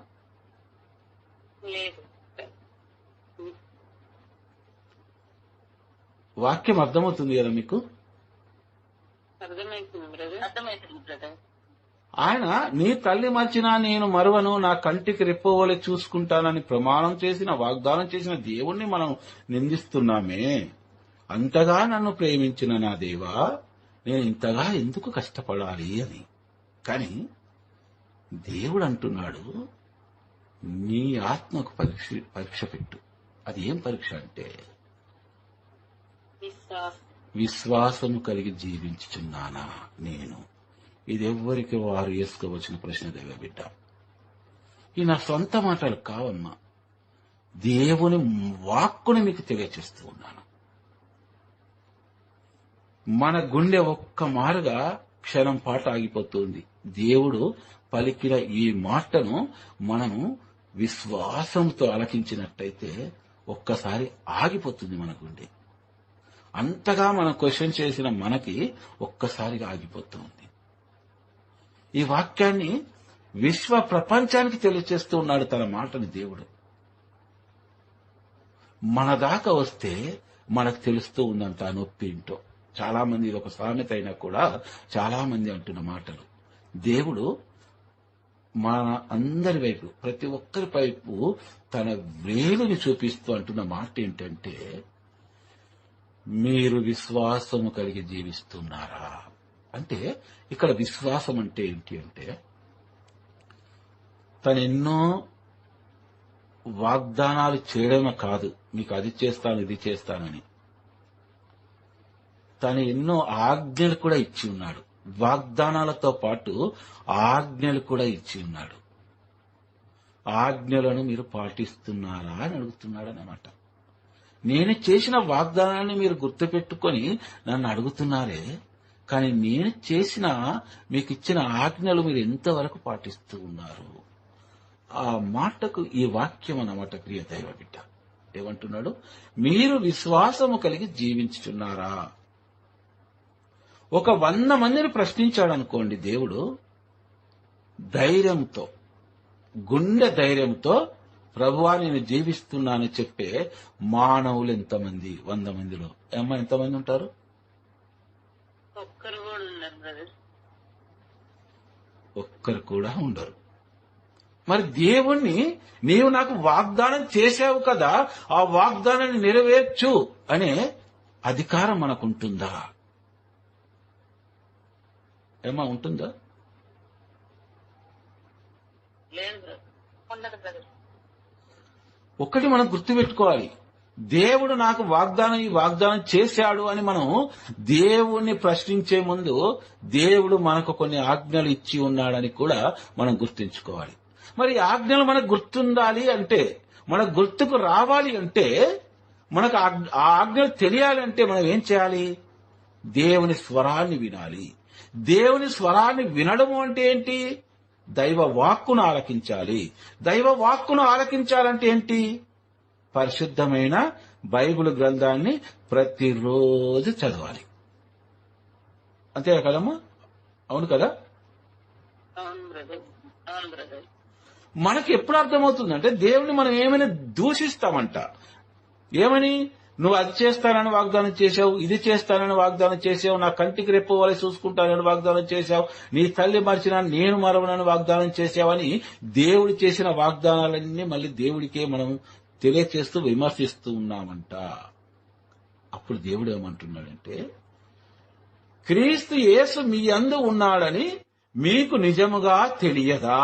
[SPEAKER 1] వాక్యం అర్థమవుతుంది కదా మీకు? ఆయన నీ తల్లి మర్చినా నేను మరువను, నా కంటికి రెప్పవలె చూసుకుంటానని ప్రమాణం చేసిన, వాగ్దానం చేసిన దేవుణ్ణి మనం నిందిస్తున్నామే. అంతగా నన్ను ప్రేమించిన నా దేవా, నేను ఇంతగా ఎందుకు కష్టపడాలి అని. కానీ దేవుడు అంటున్నాడు, నీ ఆత్మకు పరీక్ష పెట్టు. అది ఏం పరీక్ష అంటే, విశ్వాసము కలిగి జీవించుచున్నానా నేను? ఇది ఎవ్వరికి వారు వేసుకోవచ్చిన ప్రశ్న దేవ బిడ్డ. ఈ నా సొంత మాటలు కావమ్మా, దేవుని వాక్కుని మీకు తెలియచేస్తూ ఉన్నాను. మన గుండె ఒక్క మారుగా క్షణం పాటు ఆగిపోతుంది. దేవుడు పలికిన ఈ మాటను మనము విశ్వాసంతో ఆలకించినట్టయితే ఒక్కసారి ఆగిపోతుంది మన గుండె. అంతగా మనం క్వశ్చన్ చేసిన మనకి ఒక్కసారిగా ఆగిపోతుంది. ఈ వాక్యాన్ని విశ్వ ప్రపంచానికి తెలియచేస్తూ ఉన్నాడు తన మాటని దేవుడు. మన దాకా వస్తే మనకు తెలుస్తూ ఉందంట నొప్పి ఏంటో. చాలా మంది, ఇది ఒక సామెత అయినా కూడా చాలా మంది అంటున్న మాటలు. దేవుడు మన అందరి వైపు, ప్రతి ఒక్కరి వైపు తన వేలుని చూపిస్తూ అంటున్న మాట ఏంటంటే, మీరు విశ్వాసము కలిగి జీవిస్తున్నారా? అంటే ఇక్కడ విశ్వాసం అంటే ఏంటి అంటే, తను ఎన్నో వాగ్దానాలు చేయడమే కాదు, మీకు అది చేస్తాను ఇది చేస్తానని. తను ఎన్నో ఆజ్ఞలు కూడా ఇచ్చి ఉన్నాడు. వాగ్దానాలతో పాటు ఆజ్ఞలు కూడా ఇచ్చి ఉన్నాడు. ఆజ్ఞలను మీరు పాటిస్తున్నారా అని అడుగుతున్నాడు అన్నమాట. నేను చేసిన వాగ్దానాన్ని మీరు గుర్తుపెట్టుకొని నన్ను అడుగుతున్నారే, కానీ నేను చేసిన, మీకు ఇచ్చిన ఆజ్ఞలు మీరు ఎంతవరకు పాటిస్తూ ఉన్నారు? ఆ మాటకు ఈ వాక్యం అన్నమాట ప్రియ దైవ బిడ్డ. ఏమంటున్నాడు? మీరు విశ్వాసము కలిగి జీవించుచున్నారా? ఒక 100 మందిని ప్రశ్నించాడు అనుకోండి దేవుడు, ధైర్యంతో, గుండె ధైర్యంతో ప్రభువా నేను జీవిస్తున్నానని చెప్పే మానవులు ఎంతమంది? 100 మందిలో ఏమ్మా ఎంతమంది ఉంటారు?
[SPEAKER 3] ఒక్కరు కూడా ఉన్నారు బ్రదర్.
[SPEAKER 1] ఒక్కరు కూడా ఉండరు. మరి దేవుణ్ణి నీవు నాకు వాగ్దానం చేశావు కదా, ఆ వాగ్దానాన్ని నెరవేర్చు అనే అధికారం మనకుంటుందా? ఏమా ఉంటుందా?
[SPEAKER 3] లేదు బ్రదర్.
[SPEAKER 2] ఉండదు బ్రదర్.
[SPEAKER 1] ఒకటి మనం గుర్తుపెట్టుకోవాలి, దేవుడు నాకు ఈ వాగ్దానం చేశాడు అని మనం దేవుణ్ణి ప్రశ్నించే ముందు దేవుడు మనకు కొన్ని ఆజ్ఞలు ఇచ్చి ఉన్నాడని కూడా మనం గుర్తుంచుకోవాలి. మరి ఆజ్ఞలు మనకు గుర్తుండాలి అంటే, మనకు గుర్తుకు రావాలి అంటే, మనకు ఆ ఆజ్ఞలు తెలియాలి అంటే మనం ఏం చేయాలి? దేవుని స్వరాన్ని వినాలి. దేవుని స్వరాన్ని వినడము అంటే ఏంటి? దైవ వాక్కును ఆలకించాలి. దైవ వాక్కును ఆలకించాలంటే ఏంటి? పరిశుద్ధమైన బైబిల్ గ్రంథాన్ని ప్రతిరోజు చదవాలి. అంతే కదమ్మా? అవును కదా?
[SPEAKER 3] అవును బ్రదర్. అవును బ్రదర్.
[SPEAKER 1] మనకి ఎప్పుడు అర్థమవుతుందంటే దేవుని మనం ఏమైనా దూషిస్తామంట. ఏమని? నువ్వు అది చేస్తానని వాగ్దానం చేశావు, ఇది చేస్తానని వాగ్దానం చేశావు, నా కంటికి రెప్ప వలె చూసుకుంటానని వాగ్దానం చేశావు, నీ తల్లి మరిచినా నేను మరవనని వాగ్దానం చేశావని దేవుడు చేసిన వాగ్దానాలన్నీ మళ్ళీ దేవుడికే మనం తెలియచేస్తూ విమర్శిస్తూ ఉన్నామంట. అప్పుడు దేవుడు ఏమంటున్నాడంటే, క్రీస్తు యేసు మీ యందు ఉన్నాడని మీకు నిజముగా తెలియదా?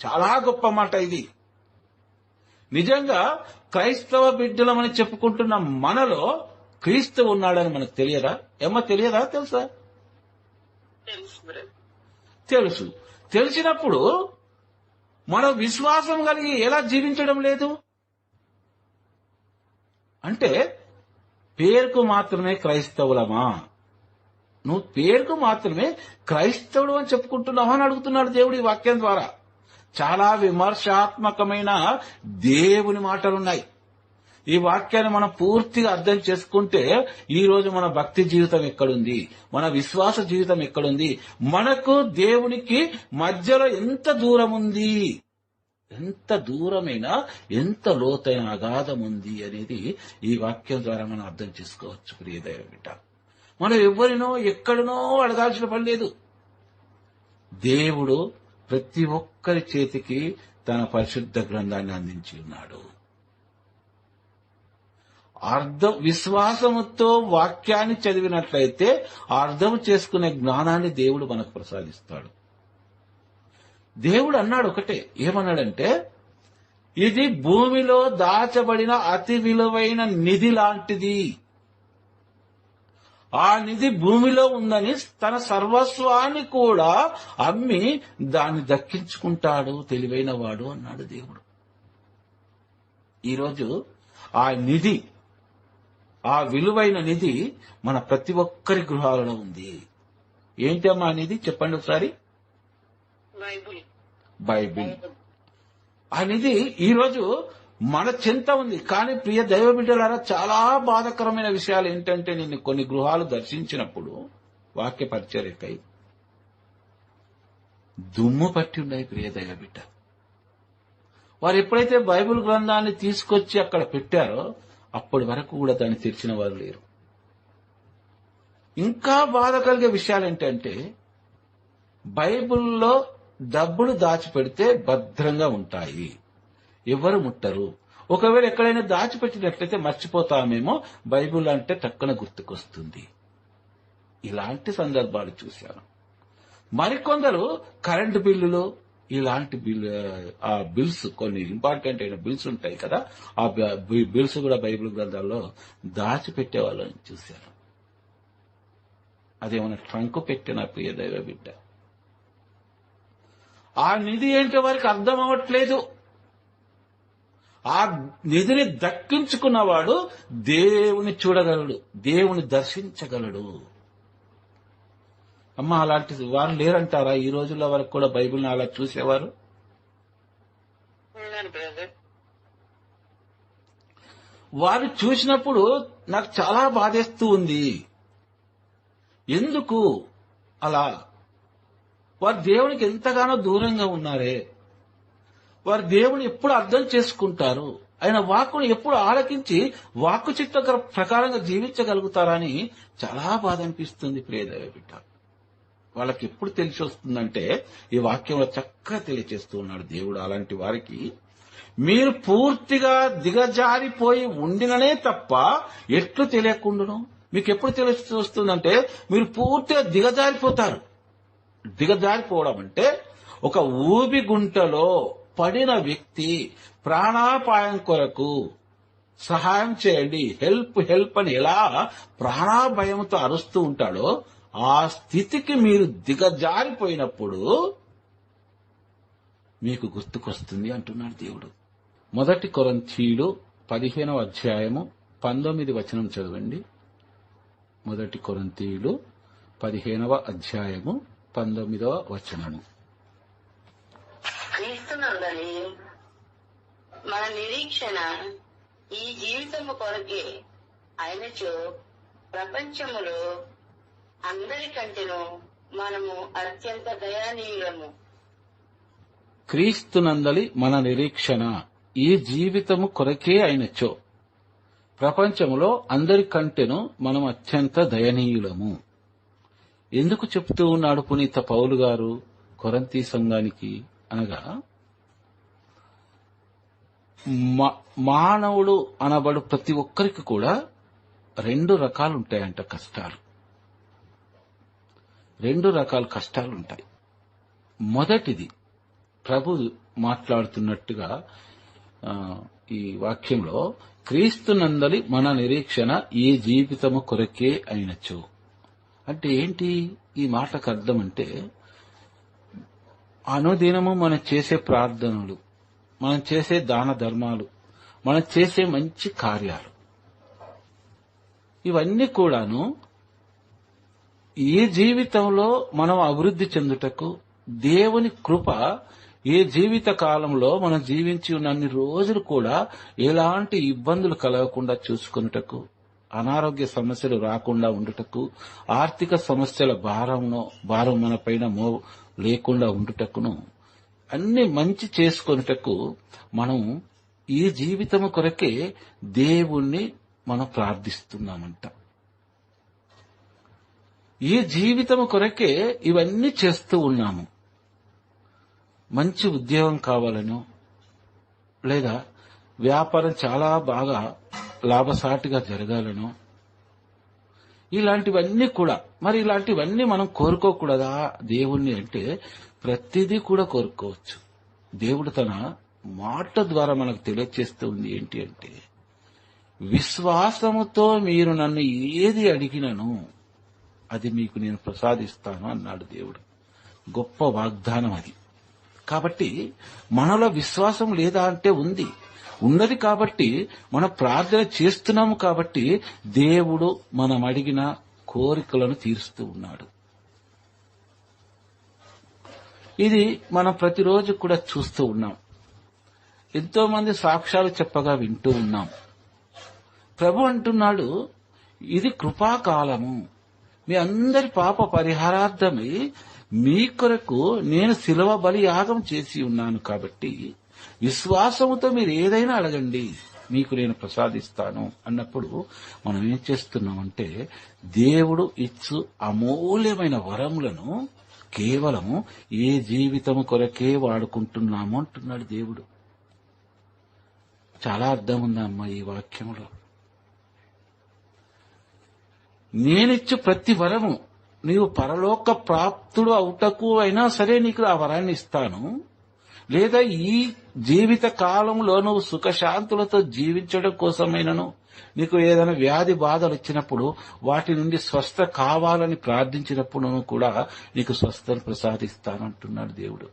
[SPEAKER 1] చాలా గొప్ప మాట ఇది. నిజంగా క్రైస్తవ బిడ్డలమని చెప్పుకుంటున్న మనలో క్రీస్తు ఉన్నాడని మనకు తెలియదా? తెలియదా? తెలుసా?
[SPEAKER 3] తెలుసు బ్రదర్.
[SPEAKER 1] తెలుసు. తెలిసినప్పుడు మనం విశ్వాసం కలిగి ఎలా జీవించడం లేదు? అంటే పేరుకు మాత్రమే క్రైస్తవులమా? నువ్వు పేరుకు మాత్రమే క్రైస్తవుడు అని చెప్పుకుంటున్నావా అని అడుగుతున్నాడు దేవుడు ఈ వాక్యం ద్వారా. చాలా విమర్శాత్మకమైన దేవుని మాటలున్నాయి. ఈ వాక్యాన్ని మనం పూర్తిగా అర్థం చేసుకుంటే ఈ రోజు మన భక్తి జీవితం ఎక్కడుంది, మన విశ్వాస జీవితం ఎక్కడుంది, మనకు దేవునికి మధ్యలో ఎంత దూరం ఉంది, ఎంత దూరమైన ఎంత లోతైన అగాధం ఉంది అనేది ఈ వాక్యం ద్వారా మనం అర్థం చేసుకోవచ్చు. ప్రియ దైవ బిడ్డ, మనం ఎవరినో ఎక్కడనో అడగాల్సిన పని లేదు. దేవుడు ప్రతి ఒక్కరి చేతికి తన పరిశుద్ధ గ్రంథాన్ని అందించి ఉన్నాడు. విశ్వాసముతో వాక్యాన్ని చదివినట్లయితే అర్థం చేసుకునే జ్ఞానాన్ని దేవుడు మనకు ప్రసాదిస్తాడు. దేవుడు అన్నాడు ఒకటే, ఏమన్నాడంటే, ఇది భూమిలో దాచబడిన అతి విలువైన నిధి లాంటిది. ఆ నిధి భూమిలో ఉందని తన సర్వస్వాన్ని కూడా అమ్మి దాన్ని దక్కించుకుంటాడు తెలివైన వాడు అన్నాడు దేవుడు. ఈరోజు ఆ నిధి, ఆ విలువైన నిధి మన ప్రతి ఒక్కరి గృహాలలో ఉంది. ఏంటమ్మా ఆ నిధి? చెప్పండి ఒకసారి. బైబిల్. ఆ నిధి ఈరోజు మన చింత ఉంది. కానీ ప్రియ దైవ బిడ్డలారా, చాలా బాధాకరమైన విషయాలు ఏంటంటే, నిన్ను కొన్ని గృహాలు దర్శించినప్పుడు వాక్య పరిచర్యకై దుమ్ము పట్టి ఉన్నాయి. ప్రియ దైవ బిడ్డ, వారు ఎప్పుడైతే బైబిల్ గ్రంథాన్ని తీసుకొచ్చి అక్కడ పెట్టారో అప్పటి వరకు కూడా దాన్ని తెరిచిన వారు లేరు. ఇంకా బాధ కలిగే విషయాలు ఏంటంటే, బైబిల్లో డబ్బులు దాచిపెడితే భద్రంగా ఉంటాయి, ఎవరు ముట్టరు. ఒకవేళ ఎక్కడైనా దాచిపెట్టినట్లయితే మర్చిపోతామేమో, బైబిల్ అంటే టక్కున గుర్తుకొస్తుంది. ఇలాంటి సందర్భాలు చూశాను. మరికొందరు కరెంటు బిల్లులు, ఇలాంటి ఆ బిల్స్, కొన్ని ఇంపార్టెంట్ అయిన బిల్స్ ఉంటాయి కదా, ఆ బిల్స్ కూడా బైబిల్ గ్రంథాల్లో దాచిపెట్టే వాళ్ళని చూశాను. అదేమన్నా ట్రంక్ పెట్టిన ప్రియ దైవ బిడ్డ, ఆ నిధి ఏంటో వారికి అర్థం అవ్వట్లేదు. ఆ నిధిని దక్కించుకున్నవాడు దేవుని చూడగలడు, దేవుని దర్శించగలడు. అమ్మ, అలాంటి వారు లేరంటారా ఈ రోజుల్లో వరకు కూడా బైబిల్ని అలా చూసేవారు? వారు చూసినప్పుడు నాకు చాలా బాధేస్తూ ఉంది. ఎందుకు అలా? వారు దేవునికి ఎంతగానో దూరంగా ఉన్నారే. వారు దేవుని ఎప్పుడు అర్థం చేసుకుంటారు, ఆయన వాక్కును ఎప్పుడు ఆలకించి వాక్కు చిత్త ప్రకారంగా జీవించగలుగుతారని చాలా బాధ అనిపిస్తుంది ప్రియ దైవ బిడ్డ. వాళ్ళకి ఎప్పుడు తెలిసి వస్తుందంటే ఈ వాక్యంలో చక్కగా తెలియచేస్తూ ఉన్నాడు దేవుడు. అలాంటి వారికి మీరు పూర్తిగా దిగజారిపోయి ఉండిననే తప్ప ఎట్లు తెలియకుండాను. మీకు ఎప్పుడు తెలిసి వస్తుందంటే మీరు పూర్తిగా దిగజారిపోతారు. దిగజారిపోవడం అంటే ఒక ఊబి గుంటలో పడిన వ్యక్తి ప్రాణాపాయం కొరకు సహాయం చేయండి, హెల్ప్ హెల్ప్ అని ఎలా ప్రాణాభయంతో అరుస్తూ ఉంటాడో ఆ స్థితికి మీరు దిగజారిపోయినప్పుడు మీకు గుర్తుకొస్తుంది అంటున్నాడు దేవుడు. 1 కొరింథీయులు 15వ అధ్యాయము 19 వచనం చదవండి. 1 కొరింథీయులు 15వ అధ్యాయము 19వ వచనము.
[SPEAKER 3] క్రీస్తునందలి మన నిరీక్షణ ఈ జీవితము కొరకే అయినచో ప్రపంచములో అందరికంటేనూ మనము అత్యంత దయానీయులము.
[SPEAKER 1] క్రీస్తునందలి మన నిరీక్షణ ఈ జీవితము కొరకే అయినచో ప్రపంచములో అందరికంటేనూ మనం అత్యంత దయనీయులము. ఎందుకు చెప్తూ ఉన్నాడు పునీత పౌలు గారు కొరింథీ సంఘానికి అనగా, మానవుడు అనబడు ప్రతి ఒక్కరికి కూడా 2 రకాలు ఉంటాయంట కష్టాలు. 2 రకాల కష్టాలుంటాయి. మొదటిది ప్రభు మాట్లాడుతున్నట్టుగా ఈ వాక్యంలో క్రీస్తునందలి మన నిరీక్షణ ఈ జీవితము కొరకే అయినచో అంటే ఏంటి? ఈ మాటకు అర్థం అంటే అనుదినము మనం చేసే ప్రార్థనలు, మనం చేసే దాన ధర్మాలు, మనం చేసే మంచి కార్యాలు, ఇవన్నీ కూడాను ఈ జీవితంలో మనం అభివృద్ధి చెందుటకు దేవుని కృప ఈ జీవిత కాలంలో మనం జీవించి ఉన్న అన్ని రోజులు కూడా ఎలాంటి ఇబ్బందులు కలగకుండా చూసుకున్నటకు, అనారోగ్య సమస్యలు రాకుండా ఉండుటకు, ఆర్థిక సమస్యల భారం మన పైన లేకుండా ఉండుటకును, అన్ని మంచి చేసుకొనుటకు మనం ఈ జీవితము కొరకే దేవుణ్ణి మనం ప్రార్థిస్తున్నామంట. ఈ జీవితము కొరకే ఇవన్నీ చేస్తూ ఉన్నాము. మంచి ఉద్యోగం కావాలనో, లేదా వ్యాపారం చాలా బాగా లాభసాటిగా జరగాలనో, ఇలాంటివన్నీ కూడా. మరి ఇలాంటివన్నీ మనం కోరుకోకూడదా దేవుణ్ణి అంటే ప్రతిదీ కూడా కోరుకోవచ్చు. దేవుడు తన మాట ద్వారా మనకు తెలియచేస్తూ ఉంది ఏంటి అంటే, విశ్వాసముతో మీరు నన్ను ఏది అడిగినను అది మీకు నేను ప్రసాదిస్తాను అన్నాడు దేవుడు. గొప్ప వాగ్దానం అది. కాబట్టి మనలో విశ్వాసం లేదా అంటే ఉన్నది కాబట్టి మనం ప్రార్థన చేస్తున్నాము కాబట్టి దేవుడు మనం అడిగిన కోరికలను తీరుస్తూ ఉన్నాడు. ఇది మనం ప్రతిరోజు కూడా చూస్తూ ఉన్నాం. ఎంతో మంది సాక్ష్యాలు చెప్పగా వింటూ ఉన్నాం. ప్రభు అంటున్నాడు, ఇది కృపాకాలము, మీ అందరి పాప పరిహారార్థమై మీ కొరకు నేను శిలువ బలి యాగం చేసి ఉన్నాను కాబట్టి విశ్వాసముతో మీరు ఏదైనా అడగండి, మీకు నేను ప్రసాదిస్తాను అన్నప్పుడు మనం ఏం చేస్తున్నామంటే దేవుడు ఇచ్చు అమూల్యమైన వరములను కేవలము ఏ జీవితము కొరకే వాడుకుంటున్నాము అంటున్నాడు దేవుడు. చాలా అర్థం ఉందమ్మా ఈ వాక్యంలో. నేనిచ్చు ప్రతి వరము నీవు పరలోక ప్రాప్తుడు అవుటకు అయినా సరే నీకు ఆ వరాన్ని ఇస్తాను, లేదా ఈ జీవిత కాలంలో నువ్వు సుఖశాంతులతో జీవించడం కోసమైనను, నీకు ఏదైనా వ్యాధి బాధలు వచ్చినప్పుడు వాటి నుండి స్వస్థ కావాలని ప్రార్థించినప్పుడు కూడా నీకు స్వస్థను ప్రసాదిస్తానంటున్నాడు దేవుడు.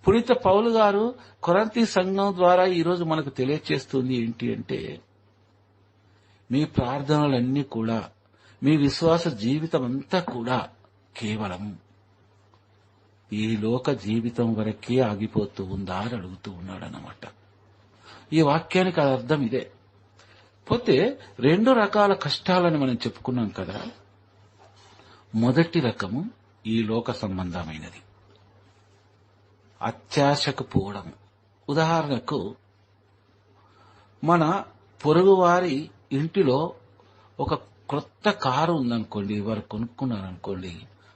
[SPEAKER 1] పునీత పౌలు గారు కొరింథీ సంఘం ద్వారా ఈరోజు మనకు తెలియచేస్తుంది ఏంటి అంటే, మీ ప్రార్థనలన్నీ కూడా, మీ విశ్వాస జీవితం అంతా కూడా కేవలం ఈ లోక జీవితం వరకే ఆగిపోతూ ఉందా అని అడుగుతూ ఉన్నాడన్నమాట. ఈ వాక్యానికి అర్థం ఇదే. పోతే 2 రకాల కష్టాలని మనం చెప్పుకున్నాం కదా. మొదటి రకము ఈ లోక సంబంధమైనది, అత్యాశకు పోవడం. ఉదాహరణకు మన పొరుగువారి ఇంటిలో ఒక క్రొత్త కారు ఉందనుకోండి, వారు కొనుక్కున్నారనుకోండి,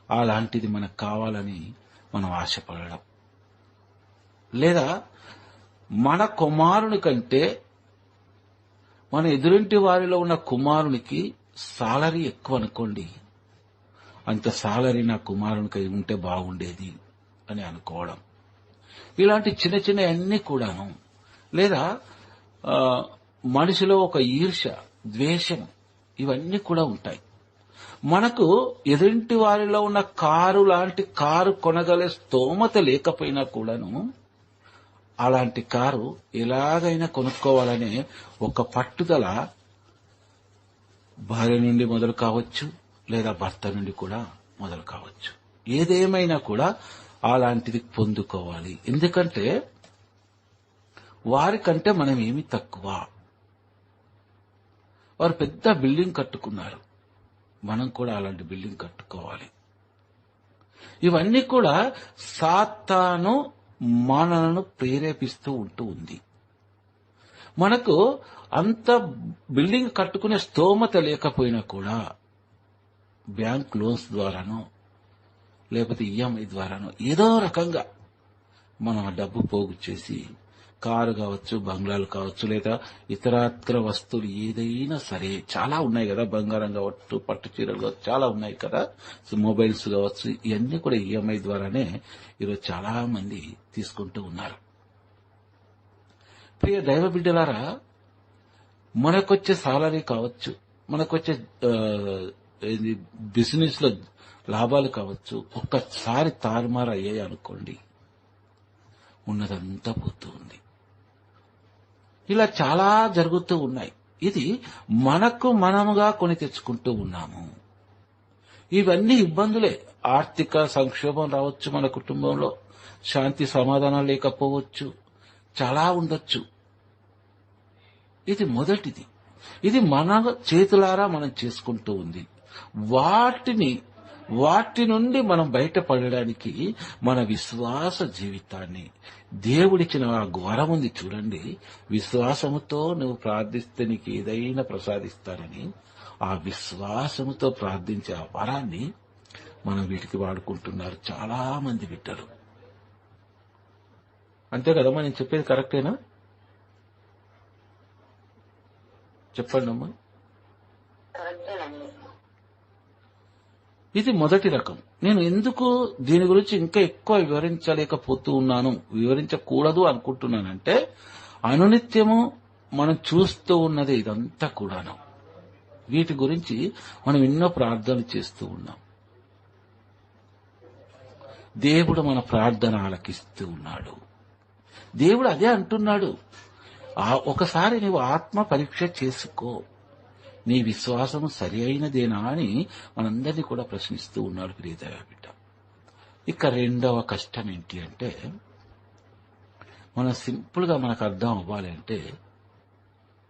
[SPEAKER 1] అలాంటిది మనకు కావాలని మనం ఆశపడడం, లేదా మన కుమారుని కంటే మన ఎదురింటి వారిలో ఉన్న కుమారునికి సాలరీ ఎక్కువ అనుకోండి, అంత సాలరీ నా కుమారునికి ఉంటే బాగుండేది అని అనుకోవడం. ఇలాంటి చిన్న చిన్న అన్ని కూడాను. లేదా మనిషిలో ఒక ఈర్ష్య, ద్వేషం, ఇవన్నీ కూడా ఉంటాయి. మనకు ఎదురింటి వారిలో ఉన్న కారు లాంటి కారు కొనగలే స్తోమత లేకపోయినా కూడాను అలాంటి కారు ఎలాగైనా కొనుక్కోవాలనే ఒక పట్టుదల భార్య నుండి మొదలు కావచ్చు, లేదా భర్త నుండి కూడా మొదలు కావచ్చు. ఏదేమైనా కూడా అలాంటిది పొందుకోవాలి. ఎందుకంటే వారికంటే మనం ఏమి తక్కువ. వారు పెద్ద బిల్డింగ్ కట్టుకున్నారు, మనం కూడా అలాంటి బిల్డింగ్ కట్టుకోవాలి. ఇవన్నీ కూడా సాతాను మనలను ప్రేరేపిస్తూ ఉంది. మనకు అంత బిల్డింగ్ కట్టుకునే స్తోమత లేకపోయినా కూడా బ్యాంక్ లోన్స్ ద్వారానో లేకపోతే ఈఎంఐ ద్వారానో ఏదో రకంగా మనం ఆ డబ్బు పోగు చేసి కారు కావచ్చు, బంగ్లాలు కావచ్చు, లేదా ఇతరత్ర వస్తువులు ఏదైనా సరే, చాలా ఉన్నాయి కదా, బంగారం కావచ్చు, పట్టు చీరలు కావచ్చు, చాలా ఉన్నాయి కదా, మొబైల్స్ కావచ్చు, ఇవన్నీ కూడా ఈఎంఐ ద్వారానే ఈరోజు చాలా మంది తీసుకుంటూ ఉన్నారు. ప్రియ దైవ బిడ్డలారా, మనకొచ్చే సాలరీ కావచ్చు, మనకొచ్చే బిజినెస్ లో లాభాలు కావచ్చు, ఒక్కసారి తారుమారు అయ్యాయి అనుకోండి, ఉన్నదంతా పోతూ ఉంది. ఇలా చాలా జరుగుతూ ఉన్నాయి. ఇది మనకు మనముగా కొని తెచ్చుకుంటూ ఉన్నాము. ఇవన్నీ ఇబ్బందులే. ఆర్థిక సంక్షోభం రావచ్చు, మన కుటుంబంలో శాంతి సమాధానం లేకపోవచ్చు, చాలా ఉండొచ్చు. ఇది మొదటిది. ఇది మన చేతులారా మనం చేసుకుంటూ ఉంది. వాటి నుండి మనం బయటపడడానికి మన విశ్వాస జీవితాన్ని, దేవుడిచ్చిన ఆ వరం ఉంది చూడండి, విశ్వాసముతో నువ్వు ప్రార్థిస్తే నీకు ఏదైనా ప్రసాదిస్తానని, ఆ విశ్వాసముతో ప్రార్థించే ఆ వరాన్ని మనం వీటికి వాడుకుంటున్నారు చాలా మంది బిడ్డలు. అంతే కదమ్మా, నేను చెప్పేది కరెక్టేనా? చెప్పండి అమ్మా. ఇది మొదటి రకం. నేను ఎందుకు దీని గురించి ఇంకా ఎక్కువ వివరించకూడదు అనుకుంటున్నానంటే, అనునిత్యము మనం చూస్తూ ఉన్నది ఇదంతా కూడాను. వీటి గురించి మనం ఎన్నో ప్రార్థనలు చేస్తూ ఉన్నాం. దేవుడు మన ప్రార్థన ఆలకిస్తూ ఉన్నాడు. దేవుడు అదే అంటున్నాడు, ఒకసారి నీవు ఆత్మ పరీక్ష చేసుకో, నీ విశ్వాసము సరి అయినదేనా అని మనందరినీ కూడా ప్రశ్నిస్తూ ఉన్నాడు ప్రియదైవ బిడ్డ. ఇక రెండవ కష్టం ఏంటి అంటే, మనం సింపుల్ గా మనకు అర్థం అవ్వాలి అంటే,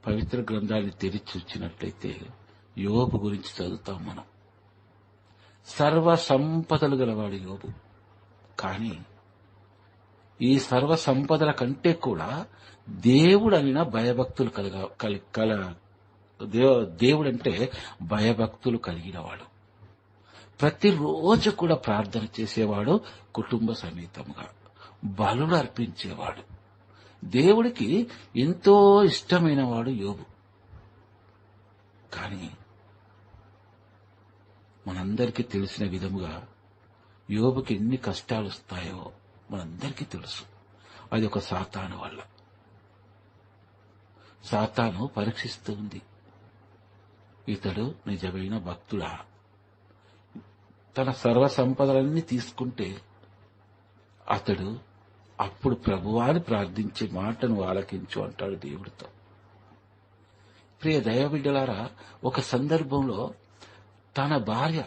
[SPEAKER 1] పవిత్ర గ్రంథాన్ని తెరిచి చూచినట్లయితే యోబు గురించి చదువుతాం మనం. సర్వ సంపదలు గలవాడు యోబు. కానీ ఈ సర్వ సంపదల కంటే కూడా దేవుడనిన భయభక్తులు దేవుడంటే భయభక్తులు కలిగినవాడు. ప్రతిరోజు కూడా ప్రార్థన చేసేవాడు, కుటుంబ సమేతంగా బలులు అర్పించేవాడు. దేవుడికి ఎంతో ఇష్టమైన వాడు యోబు. కానీ మనందరికీ తెలిసిన విధముగా యోబుకి ఎన్ని కష్టాలు వస్తాయో మనందరికీ తెలుసు. అది ఒక సాతాను వల్ల. సాతాను పరీక్షిస్తూ ఉంది, ఇతడు నిజమైన భక్తుడా? తన సర్వ సంపదలన్నీ తీసుకుంటే అతడు అప్పుడు ప్రభువాని ప్రార్థించే మాటను ఆలకించు అంటాడు దేవుడితో. ప్రియ దైవబిడ్డలారా, ఒక సందర్భంలో తన భార్య,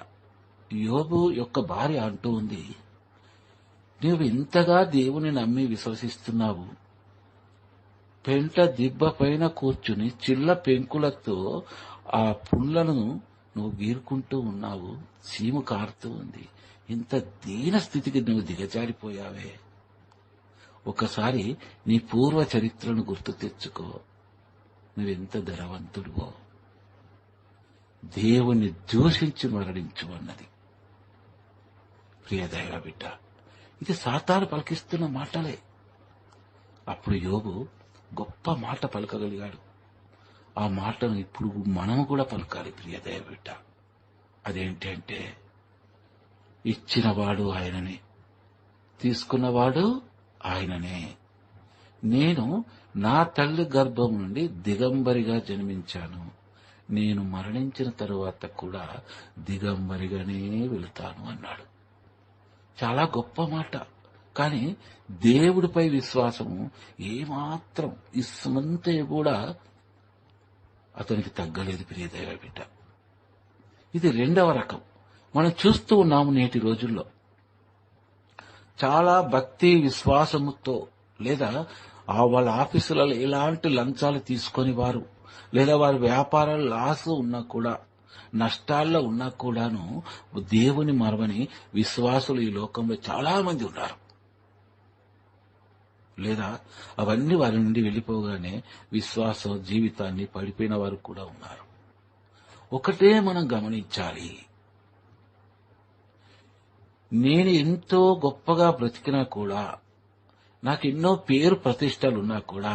[SPEAKER 1] యోబు యొక్క భార్య అంటూ ఉంది, నీవు ఇంతగా దేవుని నమ్మి విశ్వసిస్తున్నావు, పెంట దిబ్బ పైన కూర్చుని చిల్ల పెంకులతో ఆ పుండ్లను నువ్వు గీరుకుంటూ ఉన్నావు, సీము కారుతూ ఉంది, ఇంత దీన స్థితికి నువ్వు దిగజారిపోయావే. ఒకసారి నీ పూర్వ చరిత్రను గుర్తు తెచ్చుకో, నువ్వెంత ధనవంతుడివో, దేవుని దూషించి మరణించు అన్నది. ప్రియ దైవ బిడ్డ, ఇది సాతాను పలికిస్తున్న మాటలే. అప్పుడు యోబు గొప్ప మాట పలకగలిగాడు. ఆ మాటను ఇప్పుడు మనము కూడా పలకాలి ప్రియ దైవ బిడ్డ. అదేంటంటే, ఇచ్చినవాడు ఆయననే, తీసుకున్నవాడు ఆయననే. నేను నా తల్లి గర్భం నుండి దిగంబరిగా జన్మించాను. నేను మరణించిన తరువాత కూడా దిగంబరిగానే వెళుతాను అన్నాడు. చాలా గొప్ప మాట. కానీ దేవుడిపై విశ్వాసము ఏమాత్రం ఇస్మంతే కూడా అతనికి తగ్గలేదు ప్రియ దైవ బిడ్డ. ఇది రెండవ రకం. మనం చూస్తూ ఉన్నాము నేటి రోజుల్లో. చాలా భక్తి విశ్వాసముతో, లేదా వాళ్ళ ఆఫీసులలో ఎలాంటి లంచాలు తీసుకొని వారు, లేదా వారి వ్యాపారాలు లాస్ ఉన్నా కూడా, నష్టాల్లో ఉన్నా కూడాను దేవుని మరవని విశ్వాసులు ఈ లోకంలో చాలా మంది ఉన్నారు. లేదా అవన్నీ వారి నుండి వెళ్లిపోగానే విశ్వాస జీవితాన్ని పడిపోయిన వారు కూడా ఉన్నారు. ఒకటే మనం గమనించాలి, నేను ఎంతో గొప్పగా బ్రతికినా కూడా, నాకు ఎన్నో పేరు ప్రతిష్టలున్నా కూడా,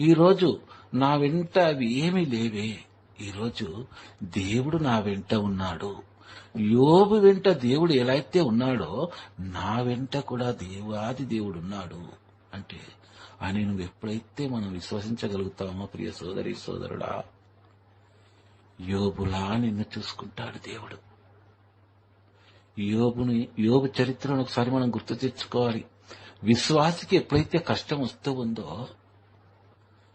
[SPEAKER 1] ఈరోజు నా వెంట అవి ఏమీ లేవే. ఈరోజు దేవుడు నా వెంట ఉన్నాడు. యోబు వెంట దేవుడు ఎలా అయితే ఉన్నాడో నా వెంట కూడా దేవాది దేవుడు ఉన్నాడు అంటే అని నువ్వు ఎప్పుడైతే మనం విశ్వసించగలుగుతామో ప్రియ సోదరి సోదరుడా, యోబులా నిన్ను చూసుకుంటాడు దేవుడు. యోబు చరిత్రను ఒకసారి మనం గుర్తు తెచ్చుకోవాలి. విశ్వాసికి ఎప్పుడైతే కష్టం వస్తూ ఉందో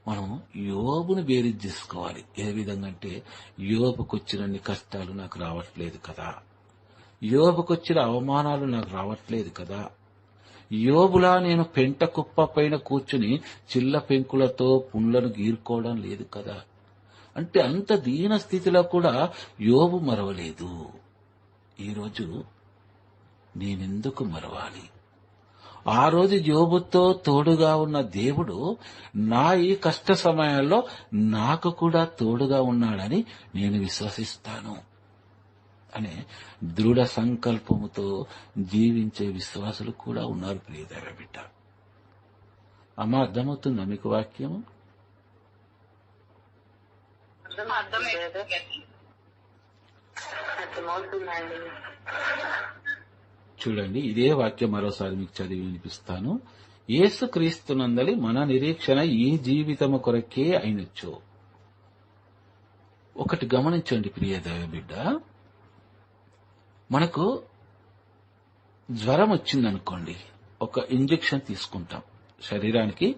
[SPEAKER 1] మనం యోబుని బేరీజ్ చేసుకోవాలి. ఏ విధంగా అంటే, యోబుకొచ్చినన్ని కష్టాలు నాకు రావట్లేదు కదా, యోబుకొచ్చిన అవమానాలు నాకు రావట్లేదు కదా, యోబులా నేను పెంట కుప్ప పైన కూర్చుని చిల్ల పెంకులతో పుండ్లను గీరుకోవడం లేదు కదా అంటే, అంత దీన స్థితిలో కూడా యోబు మరవలేదు. ఈరోజు నేనెందుకు మరవాలి? ఆ రోజు యోబుతో తోడుగా ఉన్న దేవుడు నా ఈ కష్ట సమయాల్లో నాకు కూడా తోడుగా ఉన్నాడని నేను విశ్వసిస్తాను అనే దృఢ సంకల్పముతో జీవించే విశ్వాసులు కూడా ఉన్నారు ప్రియ దైవ బిడ్డ. అమ్మ, అర్థమవుతుందా మీకు వాక్యము?
[SPEAKER 3] అర్థమవుతుందండి.
[SPEAKER 1] చూడండి, ఇదే వాక్యం మరోసారి మీకు చదివి వినిపిస్తాను. యేసుక్రీస్తునందలి మన నిరీక్షణ ఈ జీవితము కొరకే అయినచ్చు. ఒకటి గమనించండి ప్రియ దైవ బిడ్డ, మనకు జ్వరం వచ్చిందనుకోండి, ఒక ఇంజెక్షన్ తీసుకుంటాం, శరీరానికి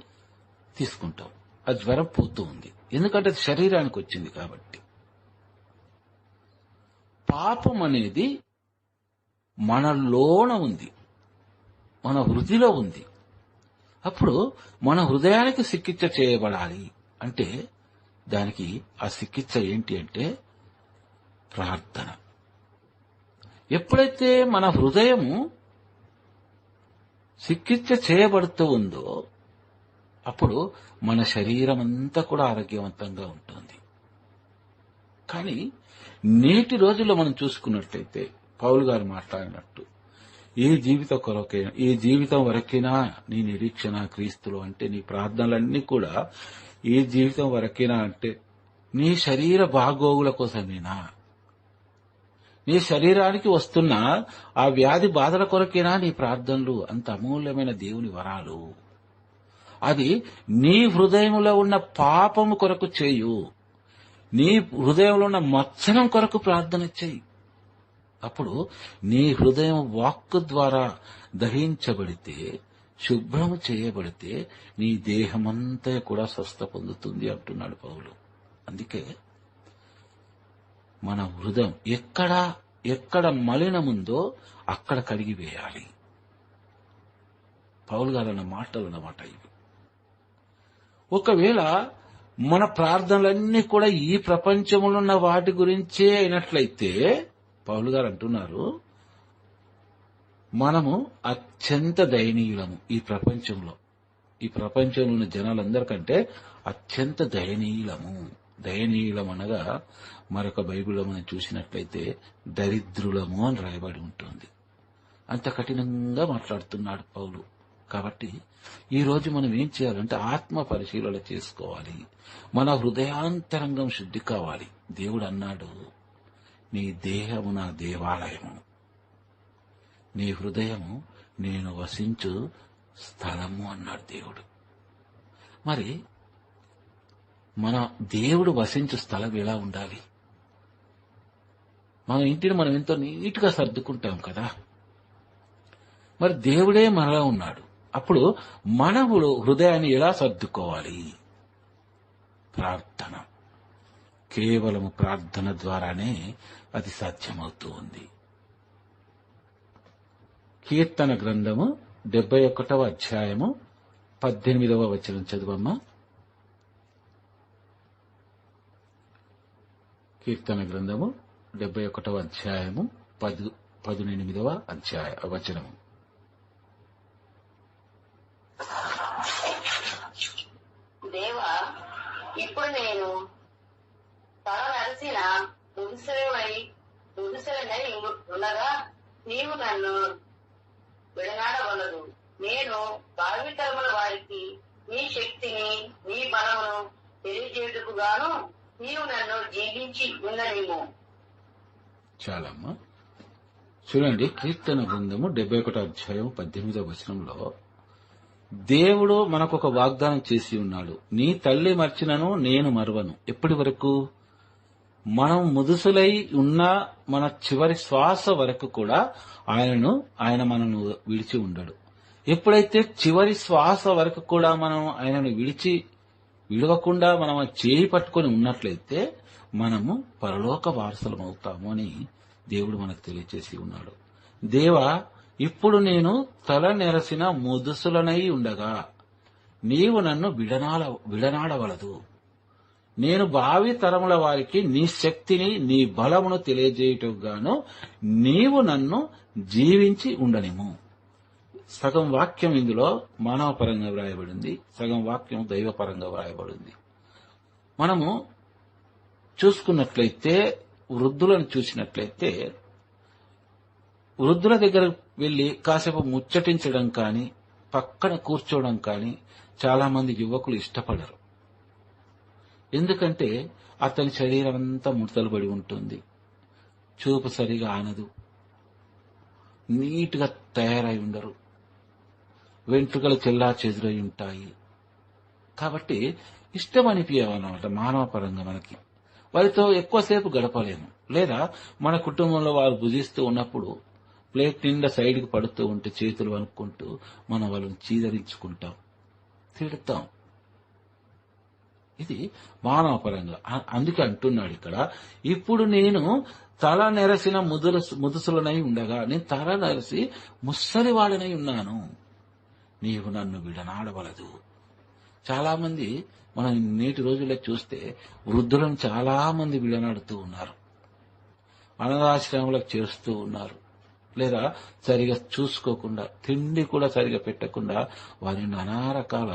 [SPEAKER 1] తీసుకుంటాం, ఆ జ్వరం పోతూ ఉంది. ఎందుకంటే అది శరీరానికి వచ్చింది కాబట్టి. పాపం అనేది మనలోన ఉంది, మన హృదయలో ఉంది. అప్పుడు మన హృదయానికి చికిత్స చేయబడాలి అంటే, దానికి ఆ చికిత్స ఏంటి అంటే ప్రార్థన. ఎప్పుడైతే మన హృదయము చికిత్స చేయబడుతూ ఉందో అప్పుడు మన శరీరం అంతా కూడా ఆరోగ్యవంతంగా ఉంటుంది. కానీ నేటి రోజుల్లో మనం చూసుకున్నట్లయితే పౌలు గారు మాట్లాడినట్టు, ఈ జీవితం వరకైనా నీ నిరీక్షణ క్రీస్తులు అంటే, నీ ప్రార్థనలన్నీ కూడా ఈ జీవితం వరకైనా అంటే నీ శరీర బాగోగుల కోసమేనా? నీ శరీరానికి వస్తున్న ఆ వ్యాధి బాధల కొరకేనా నీ ప్రార్థనలు? అంత అమూల్యమైన దేవుని వరాలు. అది నీ హృదయంలో ఉన్న పాపము కొరకు చేయు, నీ హృదయంలో ఉన్న మత్సరం కొరకు ప్రార్థన చేయి. అప్పుడు నీ హృదయం వాక్కు ద్వారా దహించబడితే, శుభ్రము చేయబడితే నీ దేహమంతా కూడా స్వస్థ పొందుతుంది అంటున్నాడు పౌలు. అందుకే మన హృదయం ఎక్కడ మలినముందో అక్కడ కడిగివేయాలి. పౌలు గారు అన్న మాటలు అన్నమాట ఇవి. ఒకవేళ మన ప్రార్థనలన్నీ కూడా ఈ ప్రపంచంలో ఉన్న వాటి గురించే అయినట్లయితే పౌలు గారు అంటున్నారు, మనము అత్యంత దయనీయులము. ఈ ప్రపంచంలో ఉన్న జనాలందరికంటే అత్యంత దయనీయులం అనగా మరొక బైబిల్లో మనం చూసినట్లయితే దరిద్రులము అని రాయబడి ఉంటుంది. అంత కఠినంగా మాట్లాడుతున్నాడు పౌలు. కాబట్టి ఈ రోజు మనం ఏం చేయాలంటే ఆత్మ పరిశీలన చేసుకోవాలి. మన హృదయాంతరంగం శుద్ధి కావాలి. దేవుడు అన్నాడు, నీ దేహము నా దేవాలయము, నీ హృదయము నేను వసించు స్థలము అన్నాడు దేవుడు. మరి మన దేవుడు వసించు స్థలం ఎలా ఉండాలి? మన ఇంటిని మనం ఎంతో నీట్గా సర్దుకుంటాం కదా. మరి దేవుడే మనలో ఉన్నాడు. అప్పుడు మనవుడు హృదయాన్ని ఎలా సర్దుకోవాలి? ప్రార్థన. కేవలము ప్రార్థన ద్వారానే అది సాధ్యమవుతూ ఉంది. కీర్తన గ్రంథము 71వ అధ్యాయము 18వ వచనం చదువమ్మా. కీర్తన గ్రంథము 71వ అధ్యాయము 18వ వచనము.
[SPEAKER 3] దేవా, ఇప్పుడు నేను తల నరిసిన ముదుసలనై ఉండగా నీవు నన్ను విడనాడవలదు. నేను భావితరముల వారికి నీ శక్తిని నీ బలమును తెలియజేయుటకు గాను నీవు నన్ను జీవించి ఉన్ననేమో.
[SPEAKER 1] చాలమ్మా. చూడండి, కీర్తన గ్రంథము 71వ అధ్యాయం 18వ వచనంలో దేవుడు మనకొక వాగ్దానం చేసి ఉన్నాడు. నీ తల్లి మర్చినను నేను మరువను. ఎప్పటి వరకు? మనం ముదుసులై ఉన్న మన చివరి శ్వాస వరకు కూడా ఆయన మనను విడిచి ఉండడు. ఎప్పుడైతే చివరి శ్వాస వరకు కూడా మనం ఆయనను విడవకుండా మనం చేయి పట్టుకొని ఉన్నట్లయితే మనము పరలోక వారసులం అవుతాము అని దేవుడు మనకు తెలియచేసి ఉన్నాడు. దేవా, ఇప్పుడు నేను తల నెరసిన ముదుసులనై ఉండగా నీవు నన్ను విడనాడవలదు. నేను భావి తరముల వారికి నీ శక్తిని నీ బలమును తెలియజేయుటగాను నీవు నన్ను జీవించి ఉండనిము. సగం వాక్యం ఇందులో మానవపరంగా వ్రాయబడింది, సగం వాక్యం దైవపరంగా వ్రాయబడింది. మనము చూసుకున్నట్లయితే, వృద్ధులను చూసినట్లయితే, వృద్ధుల దగ్గర వెళ్లి కాసేపు ముచ్చటించడం కానీ పక్కన కూర్చోవడం కానీ చాలా మంది యువకులు ఇష్టపడరు. ఎందుకంటే అతని శరీరం అంతా ముడతలు పడి ఉంటుంది, చూపు సరిగా ఆనదు, నీట్గా తయారై ఉండరు, వెంట్రుకలు చెల్లా చెదురై ఉంటాయి. కాబట్టి ఇష్టం అనిపించవన్నమాట మానవ పరంగా మనకి. వారితో ఎక్కువసేపు గడపలేము. లేదా మన కుటుంబంలో వారు భుజిస్తూ ఉన్నప్పుడు ప్లేట్ నిండా సైడ్కి పడుతూ ఉంటే చేతులు వణుక్కుంటూ మనం వాళ్ళని చీదరించుకుంటాం, తిడతాం. ఇది మానవ పరంగా. అందుకే అంటున్నాడు ఇక్కడ, ఇప్పుడు నేను తల నెరసిన ముదుసులనై ఉండగా, నేను తల నెరసి ముస్సలివాడనై ఉన్నాను, నీవు నన్ను విడనాడవలదు. చాలా మంది మనం నేటి రోజుల్లో చూస్తే వృద్ధులను చాలా మంది విడనాడుతూ ఉన్నారు, అనాథాశ్రమాలకు చేరుస్తూ ఉన్నారు. లేదా సరిగా చూసుకోకుండా, తిండి కూడా సరిగా పెట్టకుండా వారిని నానా రకాల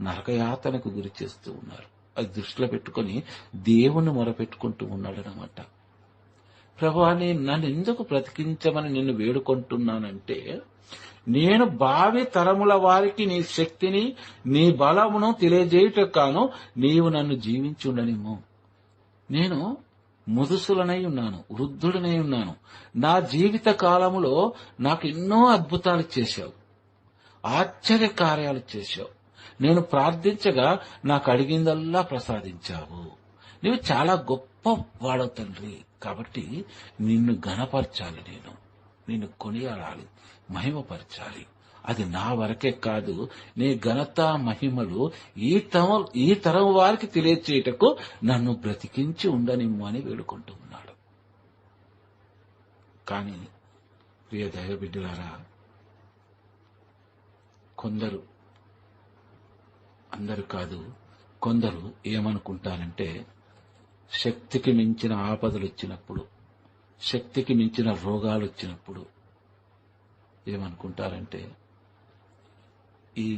[SPEAKER 1] నరకయాతనకు గురి చేస్తూ ఉన్నారు. అది దృష్టిలో పెట్టుకుని దేవుణ్ణి మొరపెట్టుకుంటూ ఉన్నాడనమాట. ప్రభువా, నన్ను ఎందుకు బ్రతికించమని నిన్ను వేడుకుంటున్నానంటే, నేను భావి తరముల వారికి నీ శక్తిని నీ బలమును తెలియజేయుటకు నీవు నన్ను జీవించుండనిమ్ము. నేను ముదుసులనై ఉన్నాను, వృద్ధుడనై ఉన్నాను. నా జీవిత కాలములో నాకు ఎన్నో అద్భుతాలు చేశావు, ఆశ్చర్య కార్యాలు చేశావు. నేను ప్రార్థించగా నాకు అడిగిందల్లా ప్రసాదించావు. నీవు చాలా గొప్ప వాడవు తండ్రి. కాబట్టి నిన్ను ఘనపరచాలి, నిన్ను కొనియాడాలి, మహిమపరచాలి. అది నా వరకే కాదు, నీ ఘనత మహిమలు ఈ తరం వారికి తెలియచేయటకు నన్ను బ్రతికించి ఉండనిమ్ము అని వేడుకుంటూ ఉన్నాడు. కానీ ప్రియ దైవ బిడ్డలారా, కొందరు, అందరూ కాదు, కొందరు ఏమనుకుంటారంటే, శక్తికి మించిన ఆపదలు వచ్చినప్పుడు, శక్తికి మించిన రోగాలు వచ్చినప్పుడు ఏమనుకుంటారంటే, ఈ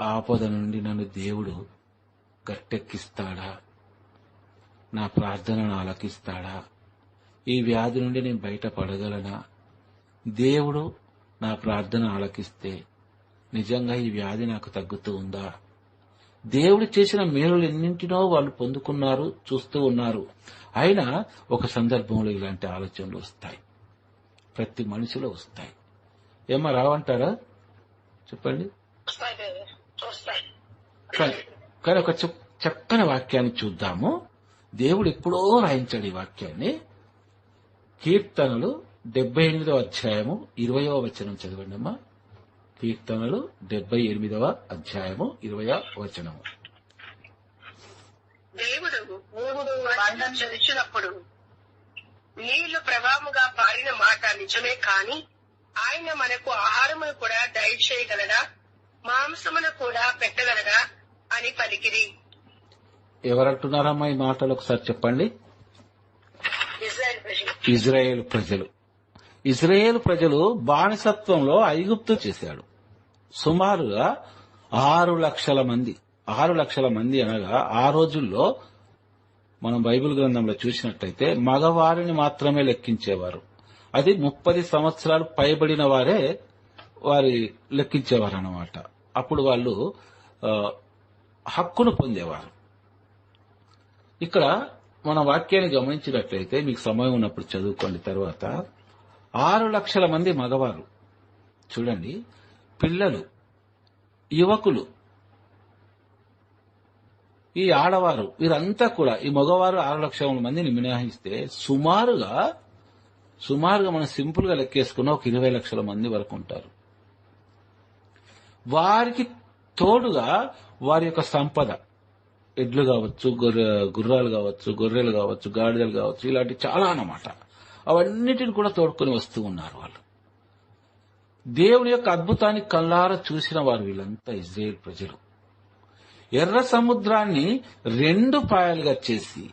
[SPEAKER 1] ఆపద నుండి నన్ను దేవుడు గట్టెక్కిస్తాడా, నా ప్రార్థనను ఆలకిస్తాడా, ఈ వ్యాధి నుండి నేను బయటపడగలనా, దేవుడు నా ప్రార్థన ఆలకిస్తే నిజంగా ఈ వ్యాధి నాకు తగ్గుతూ ఉందా? దేవుడు చేసిన మేలులు ఎన్నింటినో వాళ్ళు పొందుకున్నారు, చూస్తూ ఉన్నారు. అయినా ఒక సందర్భంలో ఇలాంటి ఆలోచనలు వస్తాయి, ప్రతి మనిషిలో వస్తాయి. ఏమో రావంటారా? చెప్పండి. కానీ ఒక చక్కని వాక్యాన్ని చూద్దాము. దేవుడు ఎప్పుడో రాయించాడు ఈ వాక్యాన్ని. కీర్తనలు 78వ అధ్యాయము 20వ వచనం చదవండి అమ్మా. కీర్తనలు 78వ అధ్యాయము 20వ వచనము.
[SPEAKER 4] దేవుడు బండం చరిచినప్పుడు నీళ్లు ప్రవాహముగా పారిన మాట నిజమే, కాని ఆయన మనకు ఆహారమును కూడా దయచేయగలడా, మాంసమును కూడా పెట్టగలడా అని పలికిరి.
[SPEAKER 1] ఎవరంటున్నారమ్మా ఈ మాటలు? ఒకసారి చెప్పండి. ఇజ్రాయేల్ ప్రజలు. ఇజ్రాయేల్ ప్రజలు బానిసత్వంలో ఐగుప్తు చేశాడు. సుమారుగా 6 లక్షల మంది. 6 లక్షల మంది అనగా ఆ రోజుల్లో మనం బైబిల్ గ్రంథంలో చూసినట్టయితే మగవారిని మాత్రమే లెక్కించేవారు. అది 30 సంవత్సరాలు పైబడిన వారే వారి లెక్కించేవారు అన్నమాట. అప్పుడు వాళ్ళు హక్కును పొందేవారు. ఇక్కడ మన వాక్యాన్ని గమనించినట్లయితే, మీకు సమయం ఉన్నప్పుడు చదువుకోండి. తర్వాత 6 లక్షల మంది మగవారు. చూడండి, పిల్లలు, యువకులు, ఈ ఆడవారు, వీరంతా కూడా, ఈ మగవారు 6 లక్షల మందిని మినహాయిస్తే సుమారుగా మనం సింపుల్ గా లెక్కేసుకున్న ఒక 20 లక్షల మంది వరకు ఉంటారు. వారికి తోడుగా వారి యొక్క సంపద, ఎడ్లు కావచ్చు, గుర్రాలు కావచ్చు, గొర్రెలు కావచ్చు, గాడిదలు కావచ్చు, ఇలాంటి చాలా అన్నమాట. అవన్నిటిని కూడా తోడుకొని వస్తూ ఉన్నారు వాళ్ళు. దేవుని యొక్క అద్భుతాన్ని కళ్ళారా చూసిన వారు వీళ్ళంతా ఇజ్రాయేల్ ప్రజలు. ఎర్ర సముద్రాన్ని 2 పాయలుగా చేసి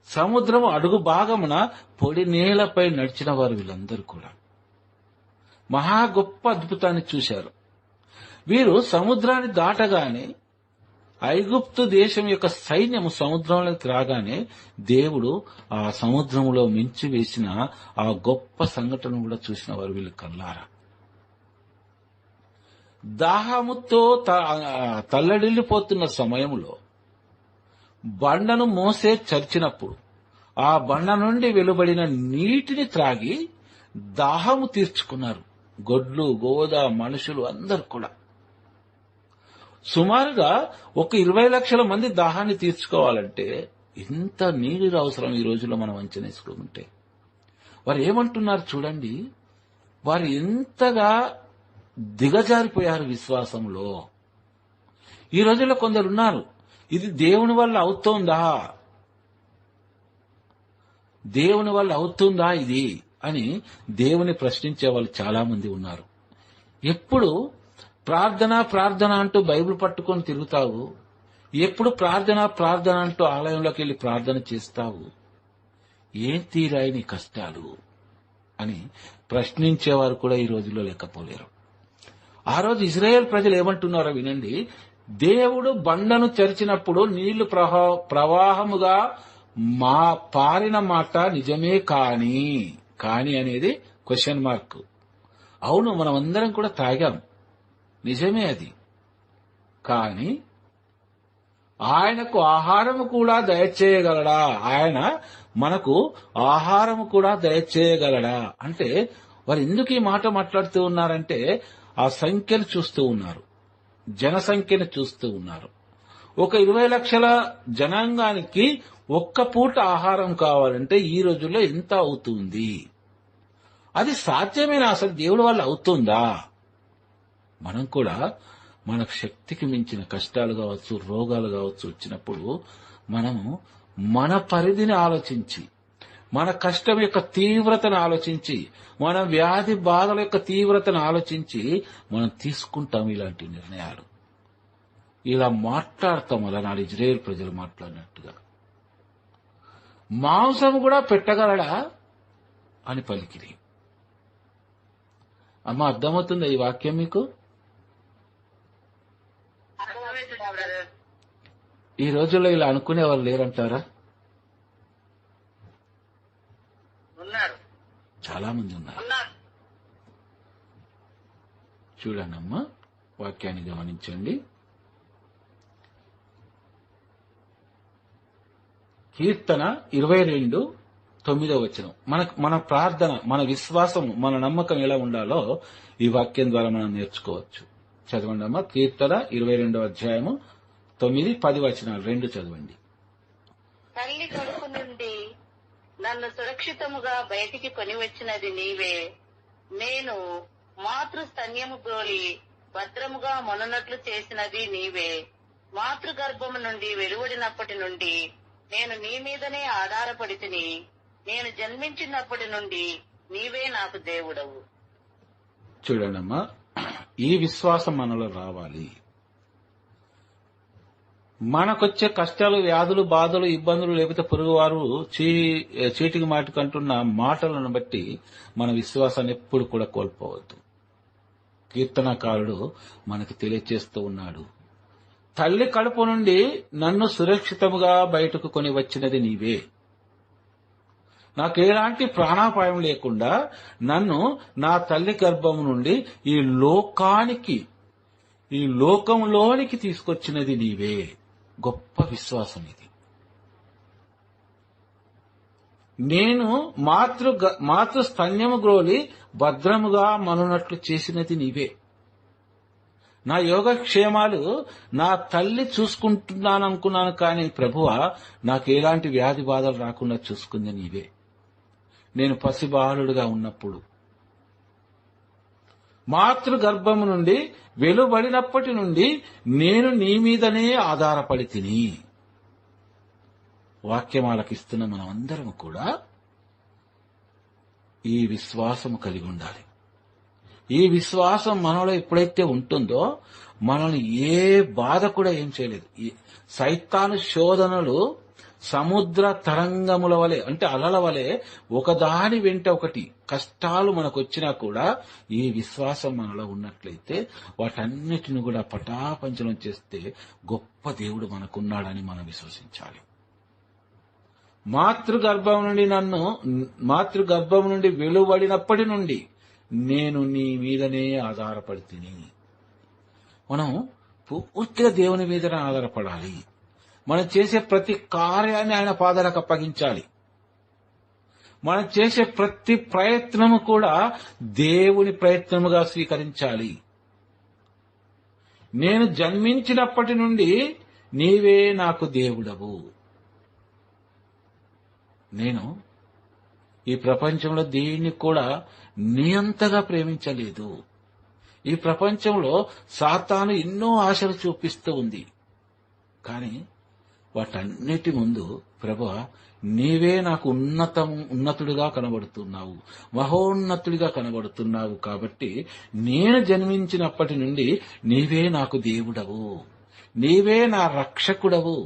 [SPEAKER 1] సముద్రం అడుగు భాగమున పొడి నేలపై నడిచిన వారు వీళ్ళందరూ కూడా మహా గొప్ప అద్భుతాన్ని చూశారు. వీరు సముద్రాన్ని దాటగానే, ఐగుప్తు దేశం యొక్క సైన్యము సముద్రంలోకి రాగానే దేవుడు ఆ సముద్రంలో మించి వేసిన ఆ గొప్ప సంఘటన కూడా చూసిన వారు వీళ్ళు కల్లారా. దాహముతో తల్లడిల్లిపోతున్న సమయంలో బండను మోసే చర్చినప్పుడు ఆ బండ నుండి వెలువడిన నీటిని త్రాగి దాహము తీర్చుకున్నారు. గొడ్లు, గోద, మనుషులు అందరూ కూడా. సుమారుగా ఒక 20 లక్షల మంది దాహాన్ని తీర్చుకోవాలంటే ఎంత నీరు అవసరం ఈ రోజుల్లో మనం అంచనేసుకుంటే. వారు ఏమంటున్నారు చూడండి, వారు ఎంతగా దిగజారిపోయారు విశ్వాసంలో. ఈ రోజుల్లో కొందరున్నారు, ఇది దేవుని వల్ల అవుతోందా, దేవుని వల్ల అవుతుందా ఇది అని దేవుని ప్రశ్నించే వాళ్ళు చాలా మంది ఉన్నారు. ఎప్పుడు ప్రార్థన అంటూ బైబిల్ పట్టుకొని తిరుగుతావు, ఎప్పుడు ప్రార్థన అంటూ ఆలయంలోకి వెళ్లి ప్రార్థన చేస్తావు, ఏం తీరాయి నీ కష్టాలు అని ప్రశ్నించేవారు కూడా ఈ రోజుల్లో లేకపోలేరు. ఆ రోజు ఇజ్రాయేల్ ప్రజలు ఏమంటున్నారో వినండి. దేవుడు బండను చరిచినప్పుడు నీళ్లు ప్రవాహముగా పారిన మాట నిజమే, కాని అనేది క్వశ్చన్ మార్క్. అవును, మనం అందరం కూడా తాగాం, నిజమే అది. కాని ఆయనకు ఆహారము కూడా దయచేయగలడా? ఆయన మనకు ఆహారము కూడా దయచేయగలడా? అంటే వారు ఎందుకు ఈ మాట మాట్లాడుతూ ఉన్నారంటే, ఆ సంఖ్యను చూస్తూ ఉన్నారు, జనసంఖ్యను చూస్తూ ఉన్నారు. ఒక 20 లక్షల జనాంగానికి ఒక్క పూట ఆహారం కావాలంటే ఈ రోజుల్లో ఎంత అవుతుంది? అది సాధ్యమేనా? అసలు దేవుడి వల్ల అవుతుందా? మనం కూడా మనకు శక్తికి మించిన కష్టాలు కావచ్చు, రోగాలు కావచ్చు వచ్చినప్పుడు మనము మన పరిధిని ఆలోచించి, మన కష్టం యొక్క తీవ్రతను ఆలోచించి, మన వ్యాధి బాధల యొక్క తీవ్రతను ఆలోచించి మనం తీసుకుంటాం ఇలాంటి నిర్ణయాలు. ఇలా మాట్లాడతాం అలనాడు ఇజ్రాయేల్ ప్రజలు మాట్లాడినట్టుగా. మాంసం కూడా పెట్టగలడా అని పలికిరి. అమ్మ, అర్థమవుతుందా ఈ వాక్యం మీకు? ఈ రోజుల్లో ఇలా అనుకునేవారు లేరంటారా?
[SPEAKER 4] ఉన్నారు,
[SPEAKER 1] చాలా మంది ఉన్నారు. చూడండమ్మా, వాక్యాన్ని గమనించండి. కీర్తన 22:9 మన ప్రార్థన, మన విశ్వాసం, మన నమ్మకం ఎలా ఉండాలో ఈ వాక్యం ద్వారా మనం నేర్చుకోవచ్చు. చదవండి అమ్మా. కీర్తన 22:9-10 రెండు చదవండి.
[SPEAKER 2] తల్లి కడుపు నుండి నన్ను సురక్షితముగా బయటికి కొనివచ్చినది నీవే. నేను మాతృస్తన్యము గోలి భద్రముగా మొననట్లు చేసినది నీవే. మాతృగర్భము నుండి వెలువడినప్పటి నుండి నేను నీ మీదనే ఆధారపడి తిని, నేను జన్మించినప్పటి నుండి నీవే నాకు దేవుడవు.
[SPEAKER 1] చూడండమ్మా, ఈ విశ్వాసం మనలో రావాలి. మనకొచ్చే కష్టాలు, వ్యాధులు, బాధలు, ఇబ్బందులు, లేకపోతే పొరుగువారు చీటికి మాటికంటున్న మాటలను బట్టి మన విశ్వాసాన్ని ఎప్పుడు కూడా కోల్పోవద్దు. కీర్తనకారుడు మనకు తెలియచేస్తూ ఉన్నాడు, తల్లి కడుపు నుండి నన్ను సురక్షితముగా బయటకు కొని వచ్చినది నీవే. నాకు ఎలాంటి ప్రాణాపాయం లేకుండా నన్ను నా తల్లి గర్భం నుండి ఈ లోకంలోనికి తీసుకొచ్చినది నీవే. గొప్ప విశ్వాసం ఇది. నేను మాతృస్తన్యము గ్రోలి భద్రముగా మనునట్లు చేసినది నీవే. నా యోగక్షేమాలు నా తల్లి చూసుకుంటున్నాననుకున్నాను, కానీ ప్రభువా నాకు ఎలాంటి వ్యాధి బాధలు రాకుండా చూసుకుంది నీవే. నేను పసిబాలుడుగా ఉన్నప్పుడు, మాతృగర్భము నుండి వెలువడినప్పటి నుండి నేను నీ మీదనే ఆధారపడి తిని. వాక్యం ఆలకిస్తున్న మనం అందరం కూడా ఈ విశ్వాసము కలిగి ఉండాలి. ఈ విశ్వాసం మనలో ఎప్పుడైతే ఉంటుందో మనల్ని ఏ బాధ కూడా ఏం చేయలేదు. ఈ సైతాను శోధనలు సముద్ర తరంగముల వలె, అంటే అలల వలె ఒకదాని వెంట ఒకటి కష్టాలు మనకు వచ్చినా కూడా ఈ విశ్వాసం మనలో ఉన్నట్లయితే వాటన్నిటిని కూడా పటాపంచలం చేస్తే గొప్ప దేవుడు మనకున్నాడని మనం విశ్వసించాలి. మాతృగర్భం నుండి వెలువడినప్పటి నుండి నేను నీ మీదనే ఆధారపడి తిని. మనం పూర్తిగా దేవుని మీదనే ఆధారపడాలి. మనం చేసే ప్రతి కార్యాన్ని ఆయన పాదాలకు అప్పగించాలి. మనం చేసే ప్రతి ప్రయత్నము కూడా దేవుని ప్రయత్నముగా స్వీకరించాలి. నేను జన్మించినప్పటి నుండి నీవే నాకు దేవుడవు. నేను ఈ ప్రపంచంలో దేన్ని కూడా నీ అంతగా ప్రేమించలేదు. ఈ ప్రపంచంలో సాతాను ఎన్నో ఆశలు చూపిస్తూ ఉంది, కానీ వాటన్నిటి ముందు ప్రభువా నీవే నాకు ఉన్నతుడిగా కనబడుతున్నావు, మహోన్నతుడిగా కనబడుతున్నావు. కాబట్టి నేను జన్మించినప్పటి నుండి నీవే నాకు దేవుడవు, నీవే నా రక్షకుడవు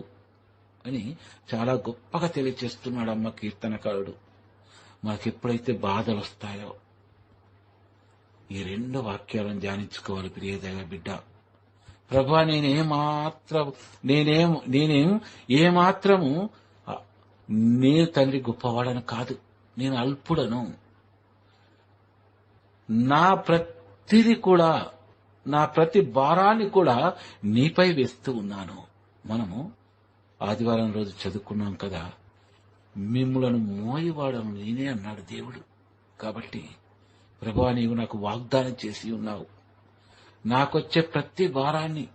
[SPEAKER 1] అని చాలా గొప్పగా తెలియచేస్తున్నాడమ్మ కీర్తనకారుడు. మనకెప్పుడైతే బాధలు వస్తాయో ఈ రెండు వాక్యాలను ధ్యానించుకోవాలి ప్రియదైవ బిడ్డ. ప్రభువా నేనేం ఏమాత్రము నేను తండ్రి గొప్పవాడను కాదు, నేను అల్పుడను. నా ప్రతి భారాన్ని కూడా నీపై వేస్తూ ఉన్నాను. మనము ఆదివారం రోజు చదువుకున్నాం కదా, మిమ్ములను మోయవాడను నేనే అన్నాడు దేవుడు. కాబట్టి ప్రభువా నీవు నాకు వాగ్దానం చేసి ఉన్నావు, నాకొచ్చే ప్రతి భారాన్ని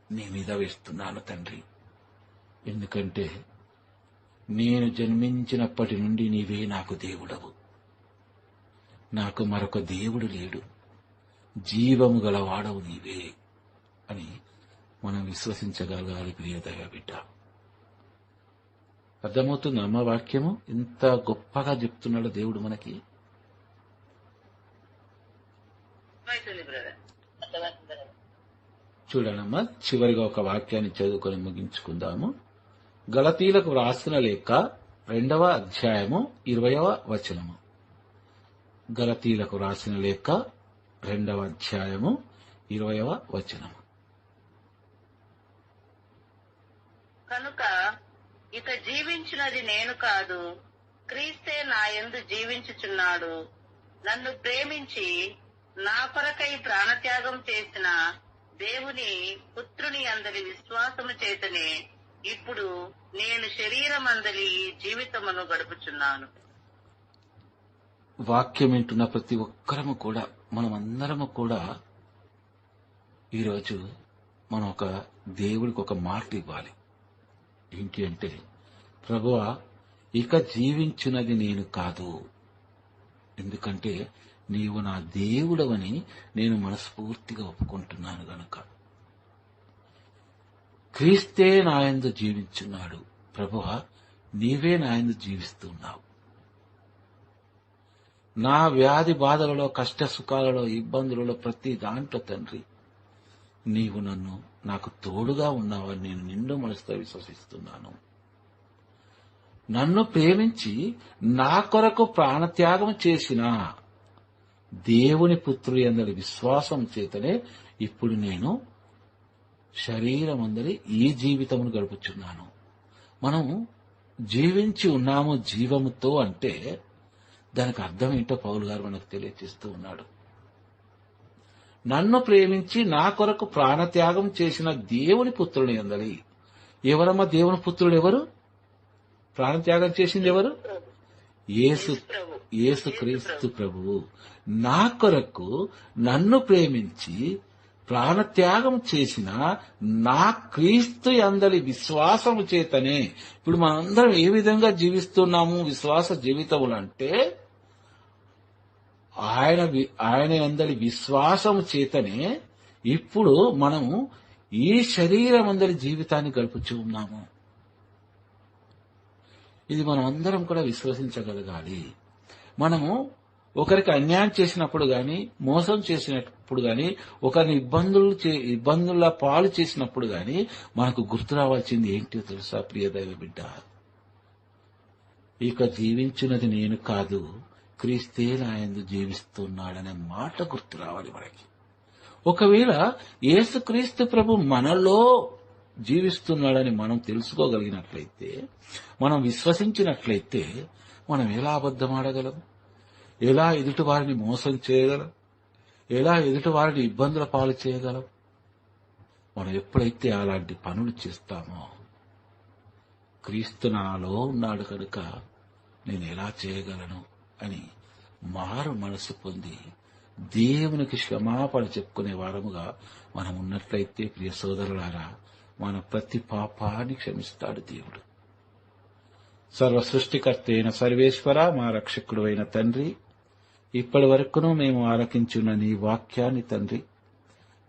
[SPEAKER 1] నీ మీద వేస్తున్నాను తండ్రి. ఎందుకంటే నేను జన్మించినప్పటి నుండి నీవే నాకు దేవుడవు, నాకు మరొక దేవుడు లేడు, జీవము గలవాడవు నీవే అని మనం విశ్వసించగలగాలి ప్రియదైవ బిడ్డ. అర్థమవుతుంది అమ్మ వాక్యము ఇంత గొప్పగా చెప్తున్నాడు దేవుడు మనకి. చూడనమ్మా, చివరిగా ఒక వాక్యాన్ని చదువుకొని ముగించుకుందాము. గలతీలకు వ్రాసిన లేఖ 2వ అధ్యాయము 20వ వచనము. గలతీలకు వ్రాసిన లేఖ 2వ అధ్యాయము 20వ వచనము.
[SPEAKER 2] కనుక ఇక జీవించినది నేను కాదు, క్రీస్తే నా యందు జీవించుచున్నాడు. నన్ను ప్రేమించి నా కొరకై ప్రాణత్యాగం చేసిన దేవుని పుత్రుని అందరి విశ్వాసము చేతనే ఇప్పుడు నేను శరీరమందలి జీవితమును గడుపుచున్నాను.
[SPEAKER 1] వాక్యం వింటున్న ప్రతి ఒక్కరము కూడా, మనమందరము కూడా ఈరోజు మనం ఒక దేవుడికి ఒక మాట ఇవ్వాలి. ఏంటి అంటే, ప్రభువా, ఇక జీవించున్నది నేను కాదు, ఎందుకంటే నీవు నా దేవుడవని నేను మనస్ఫూర్తిగా ఒప్పుకుంటున్నాను గనుక. క్రీస్తే నాయందు జీవించున్నాడు. ప్రభువా, నీవే నాయందు జీవిస్తున్నావు. నా వ్యాధి బాధలలో, కష్ట సుఖాలలో, ఇబ్బందులలో, ప్రతి దాంట్లో తండ్రి నీవు నాకు తోడుగా ఉన్నావని నేను నిండు మనసుతో విశ్వసిస్తున్నాను. నన్ను ప్రేమించి నా కొరకు ప్రాణత్యాగం చేసిన దేవుని పుత్రుడి అందరి విశ్వాసం చేతనే ఇప్పుడు నేను శరీరం అందరి ఈ జీవితమును గడుపుచున్నాను. మనం జీవించి ఉన్నాము జీవముతో అంటే దానికి అర్థం ఏంటో పౌలు గారు మనకు తెలియజేస్తూ ఉన్నాడు. నన్ను ప్రేమించి నా కొరకు ప్రాణత్యాగం చేసిన దేవుని పుత్రుని అందరి. ఎవరమ్మా దేవుని పుత్రుడు? ఎవరు ప్రాణత్యాగం చేసింది? ఎవరు? యేసుక్రీస్తు ప్రభువు. నా కొరకు నన్ను ప్రేమించి ప్రాణత్యాగం చేసిన నా క్రీస్తు యందలి విశ్వాసము చేతనే ఇప్పుడు మనందరం ఏ విధంగా జీవిస్తున్నాము విశ్వాస జీవితములు అంటే, ఆయన యందలి విశ్వాసము చేతనే ఇప్పుడు మనము ఈ శరీరం అందరి జీవితాన్ని గడుపుచూ ఉన్నాము. ఇది మనం అందరం కూడా విశ్వసించగలగాలి. మనము ఒకరికి అన్యాయం చేసినప్పుడు గాని, మోసం చేసినప్పుడు గాని, ఒకరిని ఇబ్బందుల పాలు చేసినప్పుడు గాని మనకు గుర్తు రావాల్సింది ఏంటో తెలుసా ప్రియ దైవ బిడ్డ? ఇక జీవించున్నది నేను కాదు, క్రీస్తే నాయందు జీవిస్తున్నాడనే మాట గుర్తు రావాలి మనకి. ఒకవేళ యేసుక్రీస్తు ప్రభు మనలో జీవిస్తున్నాడని మనం తెలుసుకోగలిగినట్లయితే, మనం విశ్వసించినట్లయితే మనం ఎలా అబద్ధం ఆడగలం? ఎలా ఎదుటి వారిని మోసం చేయగలం? ఎలా ఎదుటి వారిని ఇబ్బందుల పాలు చేయగలం? మనం ఎప్పుడైతే అలాంటి పనులు చేస్తామో, క్రీస్తు నాలో ఉన్నాడు కనుక నేను ఎలా చేయగలను అని మారు మనసు పొంది దేవునికి క్షమాపణ చెప్పుకునే వారముగా మనం ఉన్నట్లయితే ప్రియ సోదరులారా, మన ప్రతి పాపాన్ని క్షమిస్తాడు దేవుడు. సర్వ సృష్టికర్త అయిన సర్వేశ్వర, మా రక్షకుడు అయిన తండ్రి, ఇప్పటి వరకును మేము ఆలకించున్న నీ వాక్యాన్ని తండ్రి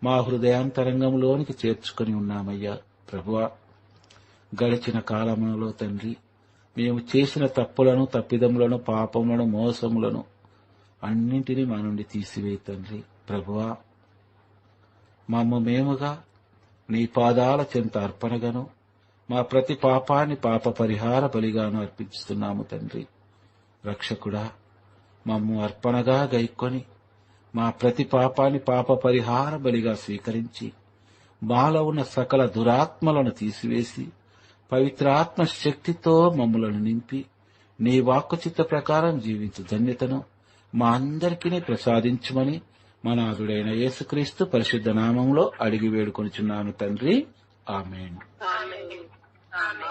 [SPEAKER 1] మా హృదయాంతరంగంలోనికి చేర్చుకుని ఉన్నామయ్యా. ప్రభువా, గడిచిన కాలంలో తండ్రి మేము చేసిన తప్పులను, తప్పిదములను, పాపములను, మోసములను అన్నింటినీ మా నుండి తీసివేయి తండ్రి. ప్రభువా, మేముగా నీ పాదాల చెంత అర్పణగాను, మా ప్రతి పాపాన్ని పాప పరిహార బలిగాను అర్పిస్తున్నాము తండ్రి. రక్షకుడా, మమ్ము అర్పణగా గైక్కొని మా ప్రతి పాపాన్ని పాప పరిహార బలిగా స్వీకరించి మాలో ఉన్న సకల దురాత్మలను తీసివేసి పవిత్రాత్మ శక్తితో మమ్ములను నింపి నీ వాక్కుచిత్త ప్రకారం జీవించు ధన్యతను మా అందరికీ ప్రసాదించుమని మా నాథుడైన యేసుక్రీస్తు పరిశుద్ధ నామంలో అడిగి వేడుకొనుచున్నాను తండ్రి. ఆమేన్.
[SPEAKER 4] ఆమేన్. ఆమేన్.